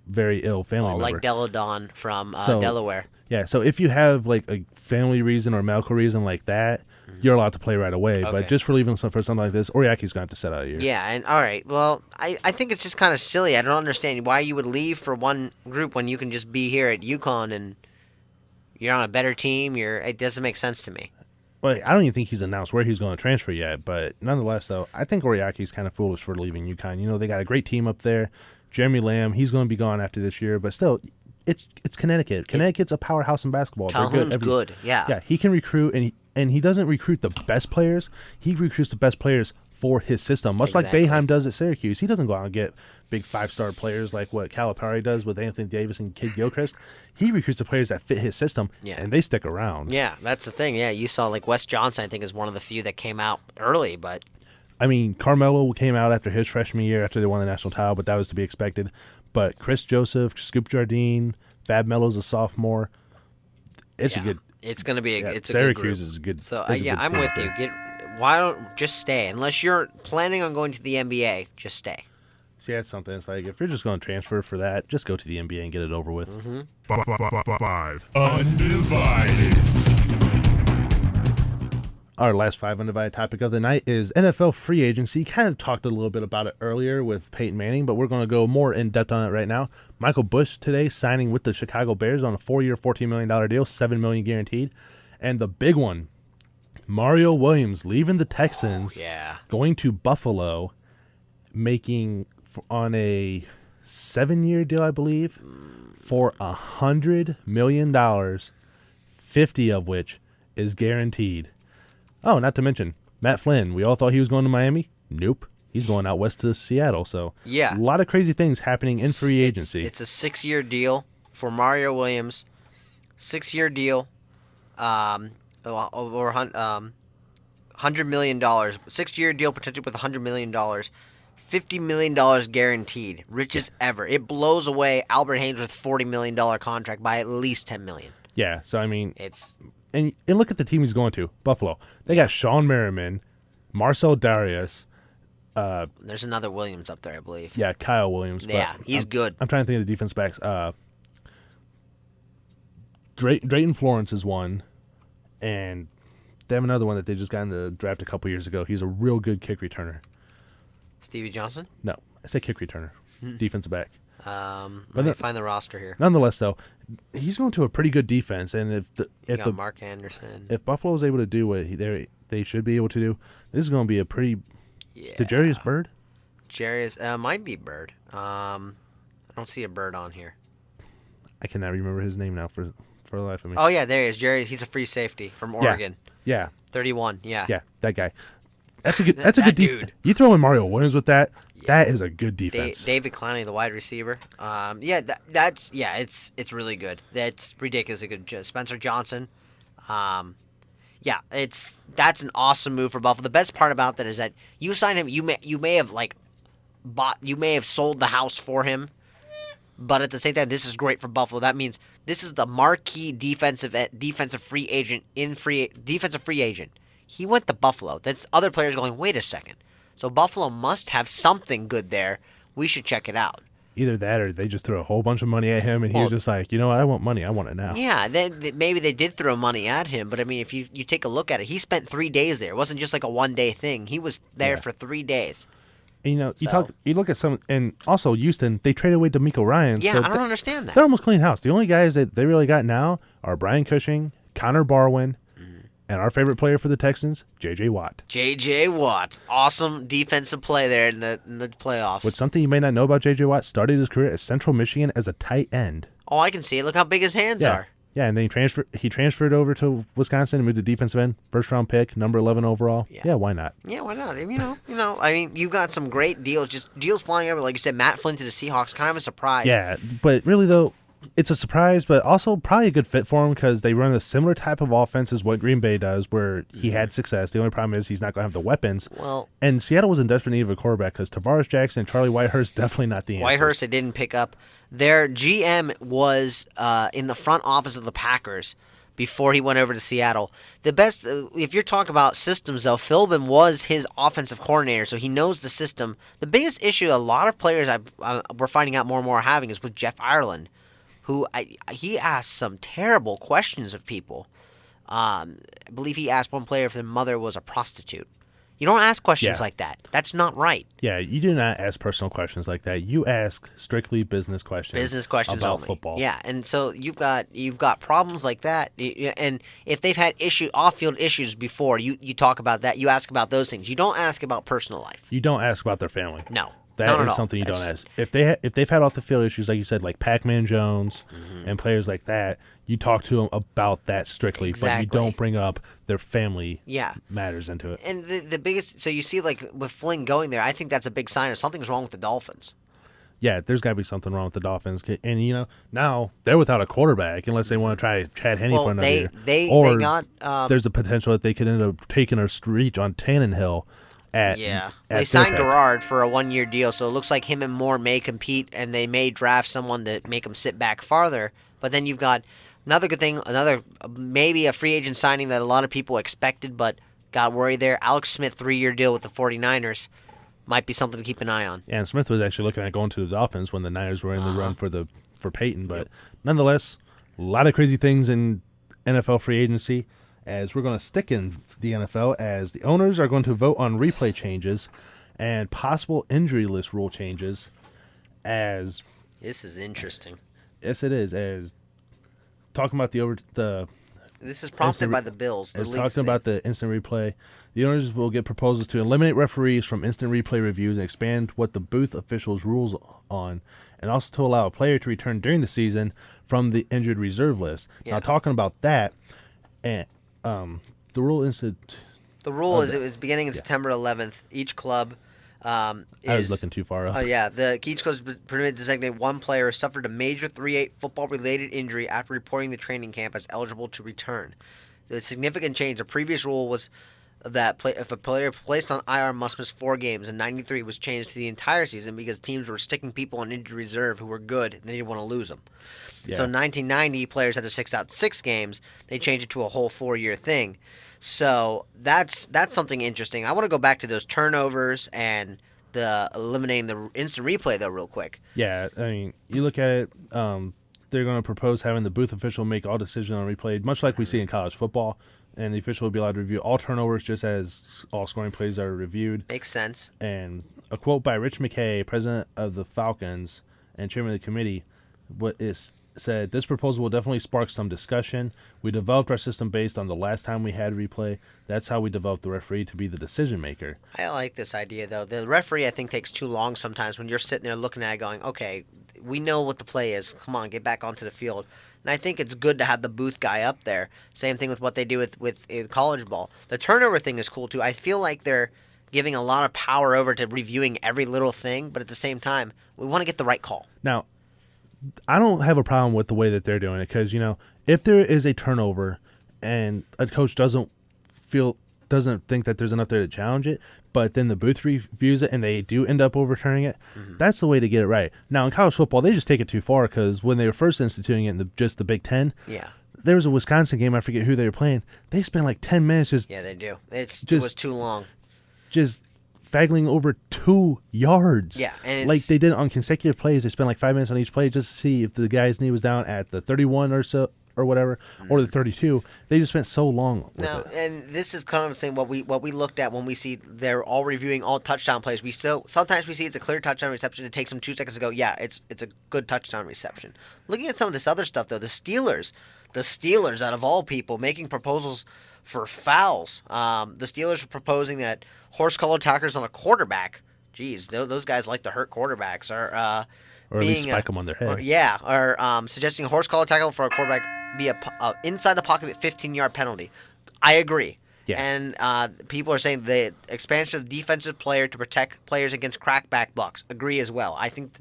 very ill family member. Like Deladon from Delaware. Yeah, so if you have like a family reason or a medical reason like that, you're allowed to play right away. Okay. But just for leaving for something like this, Oriaki's going to have to sit out a year. Yeah, and all right. Well, I think it's just kind of silly. I don't understand why you would leave for one group when you can just be here at UConn and you're on a better team. It doesn't make sense to me. But I don't even think he's announced where he's going to transfer yet. But nonetheless, though, I think Oriaki's kind of foolish for leaving UConn. You know, they got a great team up there. Jeremy Lamb, he's going to be gone after this year. But still, it's Connecticut. Connecticut's a powerhouse in basketball. Calhoun's good. Yeah. Yeah, he can recruit, and he doesn't recruit the best players. He recruits the best players for his system, much like Boeheim does at Syracuse. He doesn't go out and get big 5-star players like what Calipari does with Anthony Davis and Kid Gilchrist. He recruits the players that fit his system, and they stick around. Yeah, that's the thing. Yeah, you saw like Wes Johnson, I think, is one of the few that came out early, but I mean, Carmelo came out after his freshman year after they won the national title, but that was to be expected. But Chris Joseph, Scoop Jardine, Fab Melo's a sophomore. It's a good. It's going to be it's Syracuse a good group. is a good. So I'm with you. Why don't just stay? Unless you're planning on going to the NBA, just stay. See, that's something. It's like if you're just going to transfer for that, just go to the NBA and get it over with. 5 Undivided. Our last 5 undivided topic of the night is NFL free agency. Kind of talked a little bit about it earlier with Peyton Manning, but we're going to go more in depth on it right now. Michael Bush today signing with the Chicago Bears on a 4-year, $14 million deal, $7 million guaranteed, and the big one, Mario Williams leaving the Texans, going to Buffalo, making on a 7-year deal, I believe, for $100 million, 50 of which is guaranteed. Oh, not to mention, Matt Flynn. We all thought he was going to Miami. Nope. He's going out west to Seattle. So a lot of crazy things happening in free agency. It's a 6-year deal for Mario Williams. 6-year deal. Over $100 million. 6-year deal potentially with $100 million. $50 million guaranteed. Richest ever. It blows away Albert Haynesworth's $40 million contract by at least $10 million. Yeah, so I mean, it's... And look at the team he's going to, Buffalo. They got Sean Merriman, Marcel Darius. There's another Williams up there, I believe. Yeah, Kyle Williams. Yeah, he's good. I'm trying to think of the defense backs. Drayton Florence is one, and they have another one that they just got in the draft a couple years ago. He's a real good kick returner. Stevie Johnson? No, I say kick returner. Defensive back. Let me find the roster here. Nonetheless, though, he's going to a pretty good defense, and if Mark Anderson, if Buffalo is able to do what they should be able to do, this is going to be a pretty. Jarius Byrd? Jarius might be Byrd. I don't see a Byrd on here. I cannot remember his name now for the life of me. Oh yeah, there he is. Jarius. He's a free safety from Oregon. Yeah. 31. Yeah. Yeah, that guy. That's a good. That's a good defense. You throw in Mario Williams with that. That is a good defense. David Clowney, the wide receiver. It's really good. That's ridiculously good. Spencer Johnson. That's an awesome move for Buffalo. The best part about that is that you sign him. You may have sold the house for him, but at the same time, this is great for Buffalo. That means this is the marquee defensive free agent defensive free agent. He went to Buffalo. That's other players going, wait a second. So Buffalo must have something good there. We should check it out. Either that or they just threw a whole bunch of money at him, and he was just like, you know what, I want money. I want it now. Yeah, maybe they did throw money at him, but I mean, if you take a look at it, he spent 3 days there. It wasn't just like a one-day thing. He was there for 3 days. And, you look at some, and also Houston, they traded away D'Amico Ryan. Yeah, so I don't understand that. They're almost clean house. The only guys that they really got now are Brian Cushing, Connor Barwin, and our favorite player for the Texans, J.J. Watt. J.J. Watt. Awesome defensive play there in the playoffs. What's something you may not know about J.J. Watt, started his career at Central Michigan as a tight end. Oh, I can see it. Look how big his hands are. Yeah, and then he transferred over to Wisconsin and moved to defensive end, first-round pick, number 11 overall. Yeah, why not? Yeah, why not? I mean, you got some great deals, just deals flying over. Like you said, Matt Flynn to the Seahawks, kind of a surprise. Yeah, but really, though, it's a surprise, but also probably a good fit for him because they run a similar type of offense as what Green Bay does, where he had success. The only problem is he's not going to have the weapons. Well, and Seattle was in desperate need of a quarterback because Tavares Jackson and Charlie Whitehurst definitely not the answer. Whitehurst they didn't pick up. Their GM was in the front office of the Packers before he went over to Seattle. The best, if you're talking about systems, though, Philbin was his offensive coordinator, so he knows the system. The biggest issue a lot of players we're finding out more and more having is with Jeff Ireland, who he asked some terrible questions of people. I believe he asked one player if their mother was a prostitute. You don't ask questions like that. That's not right. Yeah, you do not ask personal questions like that. You ask strictly business questions. About only. Football. Yeah, and so you've got problems like that, and if they've had off-field issues before, you talk about that. You ask about those things. You don't ask about personal life. You don't ask about their family. No. That is something you don't ask. If they've had off the field issues, like you said, like Pac-Man Jones and players like that, you talk to them about that strictly, but you don't bring up their family matters into it. And the biggest, so you see, like with Flynn going there, I think that's a big sign of something's wrong with the Dolphins. Yeah, there's got to be something wrong with the Dolphins, and now they're without a quarterback unless they want to try Chad Henne for another year. They got there's a potential that they could end up taking a reach on Tannenhill. They signed Garrard for a 1-year deal, so it looks like him and Moore may compete, and they may draft someone to make him sit back farther. But then you've got another good thing, maybe a free agent signing that a lot of people expected but got worried there. Alex Smith, 3-year deal with the 49ers. Might be something to keep an eye on. Yeah, and Smith was actually looking at going to the Dolphins when the Niners were in the run for Peyton. But nonetheless, a lot of crazy things in NFL free agency. As we're going to stick in the NFL, as the owners are going to vote on replay changes and possible injury list rule changes. As this is interesting. Yes, it is. As talking about this is prompted by the Bills. As talking about the instant replay, the owners will get proposals to eliminate referees from instant replay reviews and expand what the booth officials rules on, and also to allow a player to return during the season from the injured reserve list. Yeah. Now, talking about that, and the rule is it was beginning in September 11th. Each club I was looking too far up. Each club is permitted to designate one player who suffered a major 3-8 football-related injury after reporting the training camp as eligible to return. The significant change, the previous rule was that if a player placed on IR must miss 4 games, and 93 was changed to the entire season because teams were sticking people on injured reserve who were good and they didn't want to lose them. Yeah. So in 1990, players had to sit out 6 games. They changed it to a whole 4-year thing. So that's something interesting. I want to go back to those turnovers and the eliminating the instant replay, though, real quick. Yeah, I mean, you look at it, they're going to propose having the booth official make all decisions on replay, much like we see in college football. And the official will be allowed to review all turnovers just as all scoring plays are reviewed. Makes sense. And a quote by Rich McKay, president of the Falcons and chairman of the committee, said, "This proposal will definitely spark some discussion. We developed our system based on the last time we had replay. That's how we developed the referee to be the decision maker." I like this idea, though. The referee, I think, takes too long sometimes when you're sitting there looking at it going, okay, we know what the play is. Come on, get back onto the field. And I think it's good to have the booth guy up there. Same thing with what they do with college ball. The turnover thing is cool, too. I feel like they're giving a lot of power over to reviewing every little thing, but at the same time, we want to get the right call. Now, I don't have a problem with the way that they're doing it because, if there is a turnover and a coach doesn't think that there's enough there to challenge it, but then the booth reviews it and they do end up overturning it, that's the way to get it right. Now, in college football, they just take it too far because when they were first instituting it in just the Big Ten, there was a Wisconsin game, I forget who they were playing, they spent like 10 minutes just... Yeah, they do. It was too long. Just faggling over 2 yards. Yeah, and like they did on consecutive plays. They spent like 5 minutes on each play just to see if the guy's knee was down at the 31 or so or whatever, or the 32. They just spent so long with it. And this is kind of saying what we looked at when we see they're all reviewing all touchdown plays. Sometimes we see it's a clear touchdown reception. It takes them 2 seconds to go, yeah, it's a good touchdown reception. Looking at some of this other stuff though, the Steelers out of all people making proposals for fouls. The Steelers were proposing that horse-colored tackles on a quarterback. Geez, those guys like to hurt quarterbacks. Or at least spike them on their head. Or suggesting a horse-colored tackle for a quarterback be a inside the pocket 15-yard penalty. I agree. Yeah. And people are saying the expansion of defensive player to protect players against crackback blocks. Agree as well. I think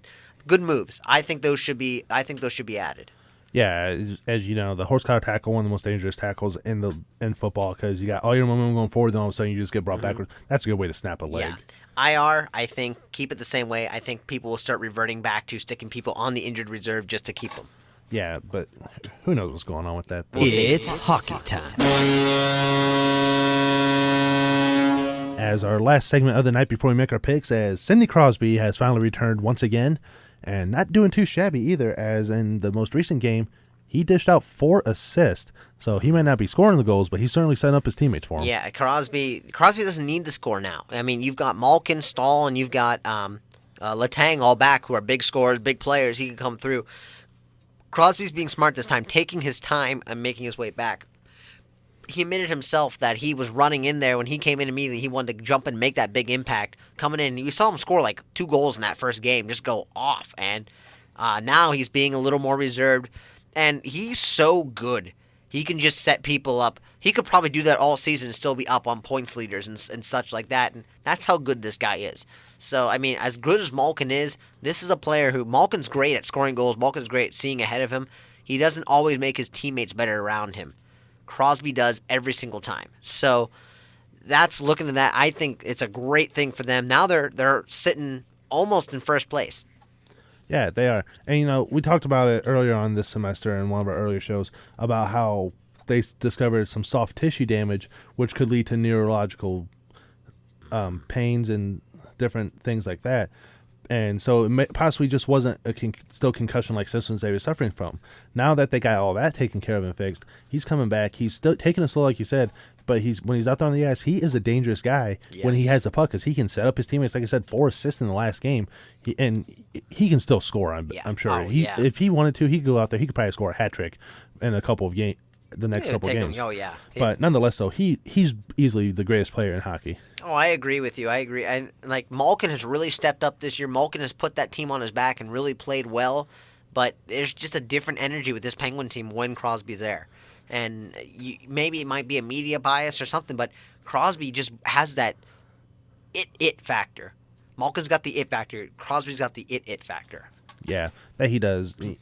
good moves. I think those should be added. Yeah, as you know, the horse-collar tackle, one of the most dangerous tackles in football because you got all your momentum going forward, then all of a sudden you just get brought backwards. That's a good way to snap a leg. Yeah. IR, I think, keep it the same way. I think people will start reverting back to sticking people on the injured reserve just to keep them. Yeah, but who knows what's going on with that? It's hockey time. As our last segment of the night before we make our picks, as Sidney Crosby has finally returned once again, and not doing too shabby either, as in the most recent game, he dished out 4 assists. So he might not be scoring the goals, but he's certainly setting up his teammates for him. Yeah, Crosby doesn't need to score now. I mean, you've got Malkin, Stahl, and you've got Letang all back, who are big scorers, big players. He can come through. Crosby's being smart this time, taking his time and making his way back. He admitted himself that he was running in there when he came in immediately. He wanted to jump and make that big impact. Coming in, we saw him score like 2 goals in that first game, just go off. And now he's being a little more reserved. And he's so good. He can just set people up. He could probably do that all season and still be up on points leaders and such like that. And that's how good this guy is. So, I mean, as good as Malkin is, this is a player who, Malkin's great at scoring goals. Malkin's great at seeing ahead of him. He doesn't always make his teammates better around him. Crosby does every single time. So that's looking at that. I think it's a great thing for them. Now they're sitting almost in first place. Yeah, they are. And, we talked about it earlier on this semester in one of our earlier shows about how they discovered some soft tissue damage, which could lead to neurological pains and different things like that. And so it possibly just wasn't still concussion-like symptoms they were suffering from. Now that they got all that taken care of and fixed, he's coming back. He's still taking it slow, like you said, but when he's out there on the ice, he is a dangerous guy when he has the puck because he can set up his teammates. Like I said, 4 assists in the last game, and he can still score, I'm sure. If he wanted to, he could go out there. He could probably score a hat trick in a couple of games. The next couple of games. But nonetheless, though, he's easily the greatest player in hockey. Oh, I agree with you. I agree. And like Malkin has really stepped up this year. Malkin has put that team on his back and really played well. But there's just a different energy with this Penguin team when Crosby's there. And maybe it might be a media bias or something, but Crosby just has that it factor. Malkin's got the it factor. Crosby's got the it factor. Yeah, that he does. And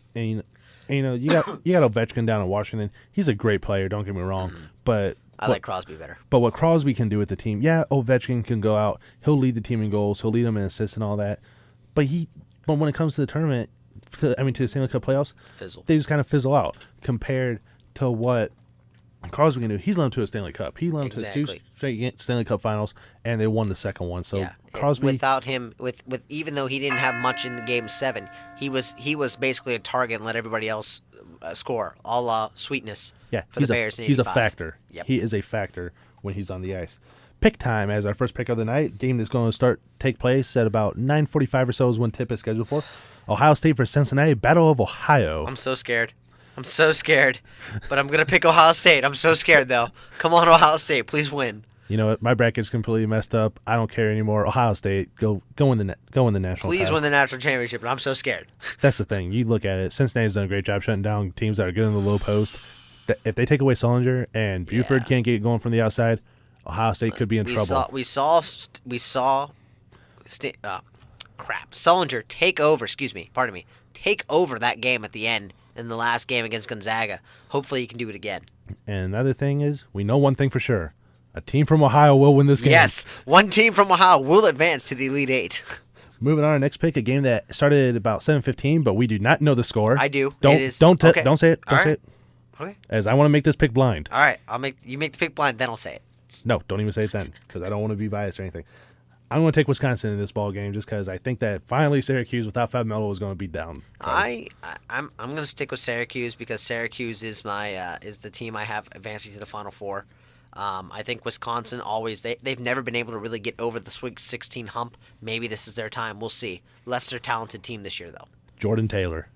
you got Ovechkin down in Washington. He's a great player. Don't get me wrong, but I like Crosby better. But what Crosby can do with the team, Ovechkin can go out. He'll lead the team in goals. He'll lead them in assists and all that. But when it comes to the tournament, to the Stanley Cup playoffs, they just kind of fizzle out compared to what Crosby can do. He's led them to a Stanley Cup. He led them to 2 straight Stanley Cup finals, and they won the second one. So Crosby, without him, with even though he didn't have much in the game 7, he was basically a target and let everybody else score. A la Sweetness. Yeah, for the Bears. He's a factor. Yep. He is a factor when he's on the ice. Pick time as our first pick of the night. Game that's going to take place at about 9:45 or so is when tip is scheduled for. Ohio State versus Cincinnati, Battle of Ohio. I'm so scared. But I'm going to pick Ohio State. I'm so scared, though. Come on, Ohio State. Please win. You know what? My bracket's completely messed up. I don't care anymore. Ohio State, go win the national. Please win the national championship, but I'm so scared. That's the thing. You look at it. Cincinnati's done a great job shutting down teams that are good in the low post. If they take away Sullinger and Buford can't get going from the outside, Ohio State could be in trouble. We saw Sullinger take over. Take over that game at the end in the last game against Gonzaga. Hopefully, he can do it again. And another thing is, we know one thing for sure: a team from Ohio will win this game. Yes, one team from Ohio will advance to the Elite Eight. Moving on, our next pick, a game that started about 7:15, but we do not know the score. I do. Don't say it. Don't say it. Okay. As I want to make this pick blind. All right, you make the pick blind, then I'll say it. No, don't even say it then, because I don't want to be biased or anything. I'm going to take Wisconsin in this ball game just because I think that finally Syracuse without Fab Melo is going to be down. I'm going to stick with Syracuse because Syracuse is the team I have advancing to the Final Four. I think Wisconsin they've never been able to really get over the Sweet 16 hump. Maybe this is their time. We'll see. Lesser talented team this year though. Jordan Taylor.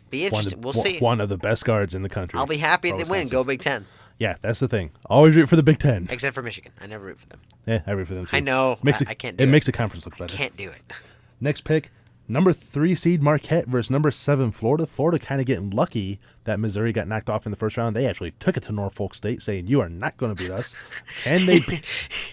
Be interesting. We'll see. One of the best guards in the country. I'll be happy if they win. Go Big Ten. Yeah, that's the thing. Always root for the Big Ten. Except for Michigan. I never root for them. Yeah, I root for them too. I know. I can't do it. It makes the conference look better. I can't do it. Next pick, number 3 seed Marquette versus number 7 Florida. Florida kind of getting lucky that Missouri got knocked off in the first round. They actually took it to Norfolk State, saying, "You are not going to beat us." Can they?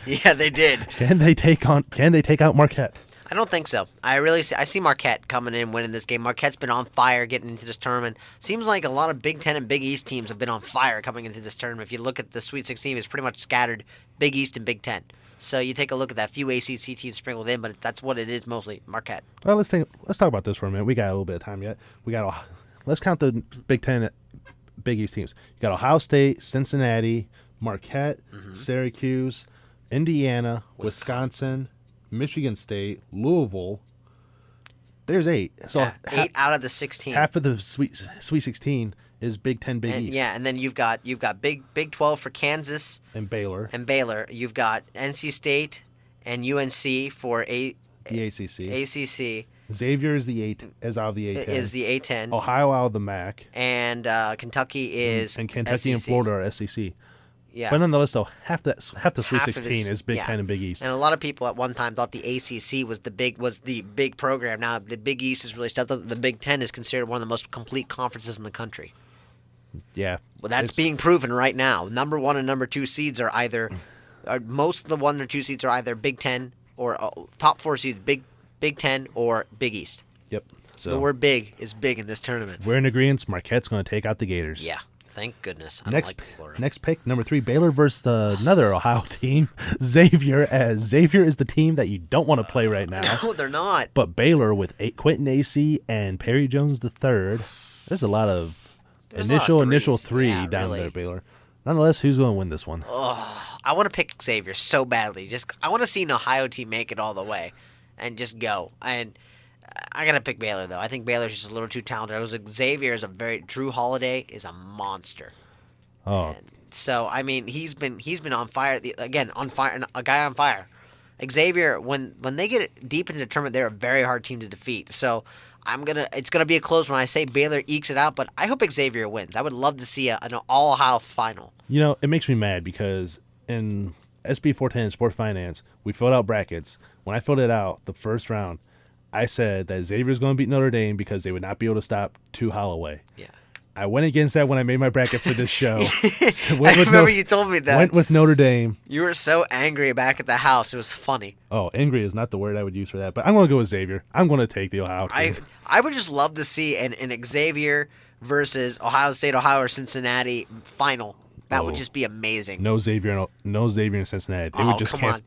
Yeah, they did. Can they take out Marquette? I don't think so. I see Marquette coming in winning this game. Marquette's been on fire getting into this tournament. Seems like a lot of Big Ten and Big East teams have been on fire coming into this tournament. If you look at the Sweet 16, it's pretty much scattered Big East and Big Ten. So you take a look at that few ACC teams sprinkled in, but that's what it is mostly, Marquette. Well, let's talk about this for a minute. We got a little bit of time yet. Let's count the Big Ten, Big East teams. You got Ohio State, Cincinnati, Marquette, Syracuse, Indiana, Wisconsin, Michigan State, Louisville. There's 8. So 8 out of the 16. Half of the Sweet 16 is Big 10, Big East. Yeah, and then you've got Big 12 for Kansas and Baylor. You've got NC State and UNC for the ACC. ACC. Xavier is the A10. Is the A10. Ohio out of the MAC. And Kentucky is and Kentucky SEC. and Florida are SEC. Yeah. But nonetheless, though, half the Sweet 16 is Big 10 and Big East. And a lot of people at one time thought the ACC was the big program. Now the Big East has really stepped up. The Big 10 is considered one of the most complete conferences in the country. Yeah. Well, that's being proven right now. Number 1 and number 2 seeds are either most of the 1 or 2 seeds are either Big 10 or top 4 seeds Big 10 or Big East. Yep. So the word big is big in this tournament. We're in agreement. Marquette's going to take out the Gators. Yeah. Thank goodness. I don't like Florida. Next pick, number 3, Baylor versus another Ohio team, Xavier. As Xavier is the team that you don't want to play right now. No, they're not. But Baylor with Quentin AC and Perry Jones III. There's a lot of initial three down there at Baylor. Nonetheless, who's going to win this one? Oh, I want to pick Xavier so badly. I want to see an Ohio team make it all the way and just go. And I got to pick Baylor, though. I think Baylor's just a little too talented. Xavier is Drew Holiday is a monster. Oh. And so, I mean, he's been on fire. On fire, a guy on fire. Xavier, when they get deep into the tournament, they're a very hard team to defeat. So, it's gonna be a close one. I say Baylor ekes it out, but I hope Xavier wins. I would love to see an all-Ohio final. You know, it makes me mad because in SB 410 Sports Finance, we filled out brackets. When I filled it out the first round, I said that Xavier's going to beat Notre Dame because they would not be able to stop to Holloway. Yeah. I went against that when I made my bracket for this show. I remember you told me that. Went with Notre Dame. You were so angry back at the house. It was funny. Oh, angry is not the word I would use for that, but I'm going to go with Xavier. I'm going to take the Ohio team. I would just love to see an Xavier versus Ohio State, Ohio, or Cincinnati final. That would just be amazing. No Xavier in Cincinnati.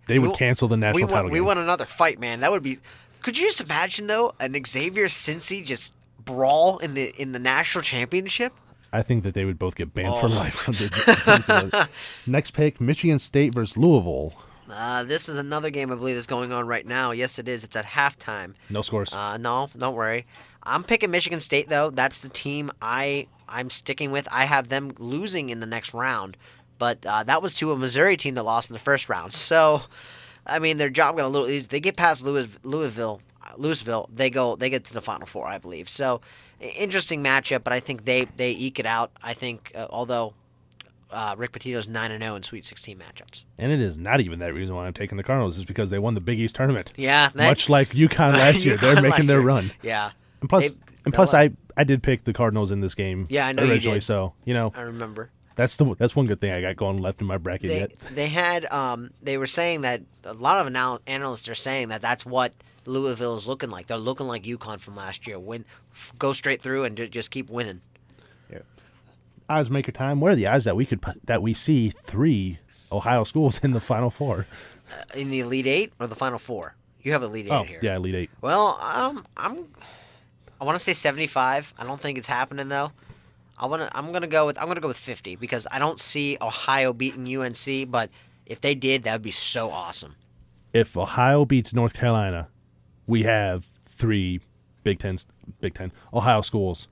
They would cancel the national title game. We want another fight, man. That would be. Could you just imagine though an Xavier Cincy just brawl in the national championship? I think that they would both get banned for life from the next pick, Michigan State versus Louisville. This is another game I believe that's going on right now. Yes, it is. It's at halftime. No scores. No, don't worry. I'm picking Michigan State though. That's the team I'm sticking with. I have them losing in the next round, but that was to a Missouri team that lost in the first round. So. I mean, their job got a little easy. They get past Louisville. They get to the Final Four, I believe. So, interesting matchup, but I think they eke it out. I think, although Rick Pitino's 9-0 in Sweet 16 matchups. And it is not even that reason why I'm taking the Cardinals. It's because they won the Big East tournament. Yeah. Much like UConn last year. They're making their run. Yeah. And plus, I did pick the Cardinals in this game. Yeah, I know originally, you did. So, I remember. That's one good thing I got going left in my bracket yet. They were saying that a lot of analysts are saying that that's what Louisville is looking like. They're looking like UConn from last year. Go straight through and just keep winning. Yeah. Odds maker time. What are the odds that we see 3 Ohio schools in the Final Four? In the Elite 8 or the Final Four? You have Elite 8 here. Yeah, Elite 8. Well, I want to say 75. I don't think it's happening though. I'm gonna go with 50 because I don't see Ohio beating UNC, but if they did, that would be so awesome. If Ohio beats North Carolina, we have 3 Big Ten Ohio schools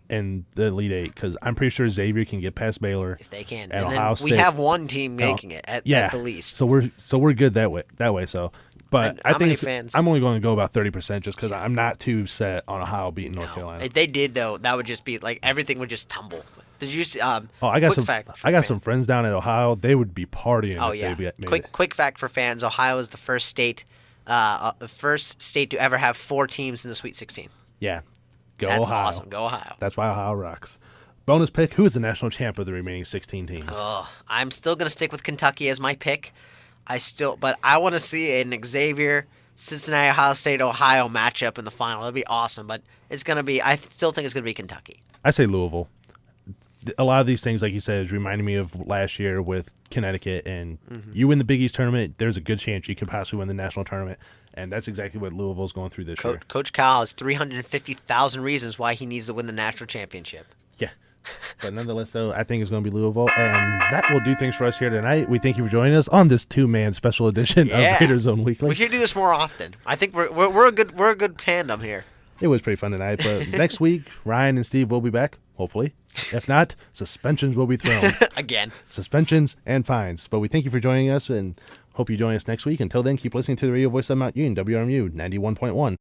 in the Elite 8 because I'm pretty sure Xavier can get past Baylor. If they can, and then Ohio State, we have one team making it at the least. So we're good that way. So. But I think I'm only going to go about 30% just because I'm not too set on Ohio beating North Carolina. If they did, though, that would just be like everything would just tumble. Did you see? I got some friends down at Ohio. They would be partying. Oh yeah. Quick fact for fans: Ohio is the first state to ever have 4 teams in the Sweet 16. Yeah, That's Ohio. Awesome. Go Ohio. That's why Ohio rocks. Bonus pick: who is the national champ of the remaining 16 teams? Oh, I'm still gonna stick with Kentucky as my pick. But I want to see an Xavier, Cincinnati, Ohio State, Ohio matchup in the final. That'd be awesome. But I still think it's gonna be Kentucky. I say Louisville. A lot of these things, like you said, is reminding me of last year with Connecticut. And you win the Big East tournament, there's a good chance you could possibly win the national tournament. And that's exactly what Louisville's going through this year. Coach Cal has 350,000 reasons why he needs to win the national championship. Yeah. But nonetheless, though, I think it's going to be Louisville. And that will do things for us here tonight. We thank you for joining us on this 2-man special edition of Raider Zone Weekly. We should do this more often. I think we're a good tandem here. It was pretty fun tonight. But next week, Ryan and Steve will be back hopefully. If not, suspensions will be thrown. Again. Suspensions and fines. But we thank you for joining us and hope you join us next week. Until then, keep listening to the radio voice of Mount Union, WRMU 91.1.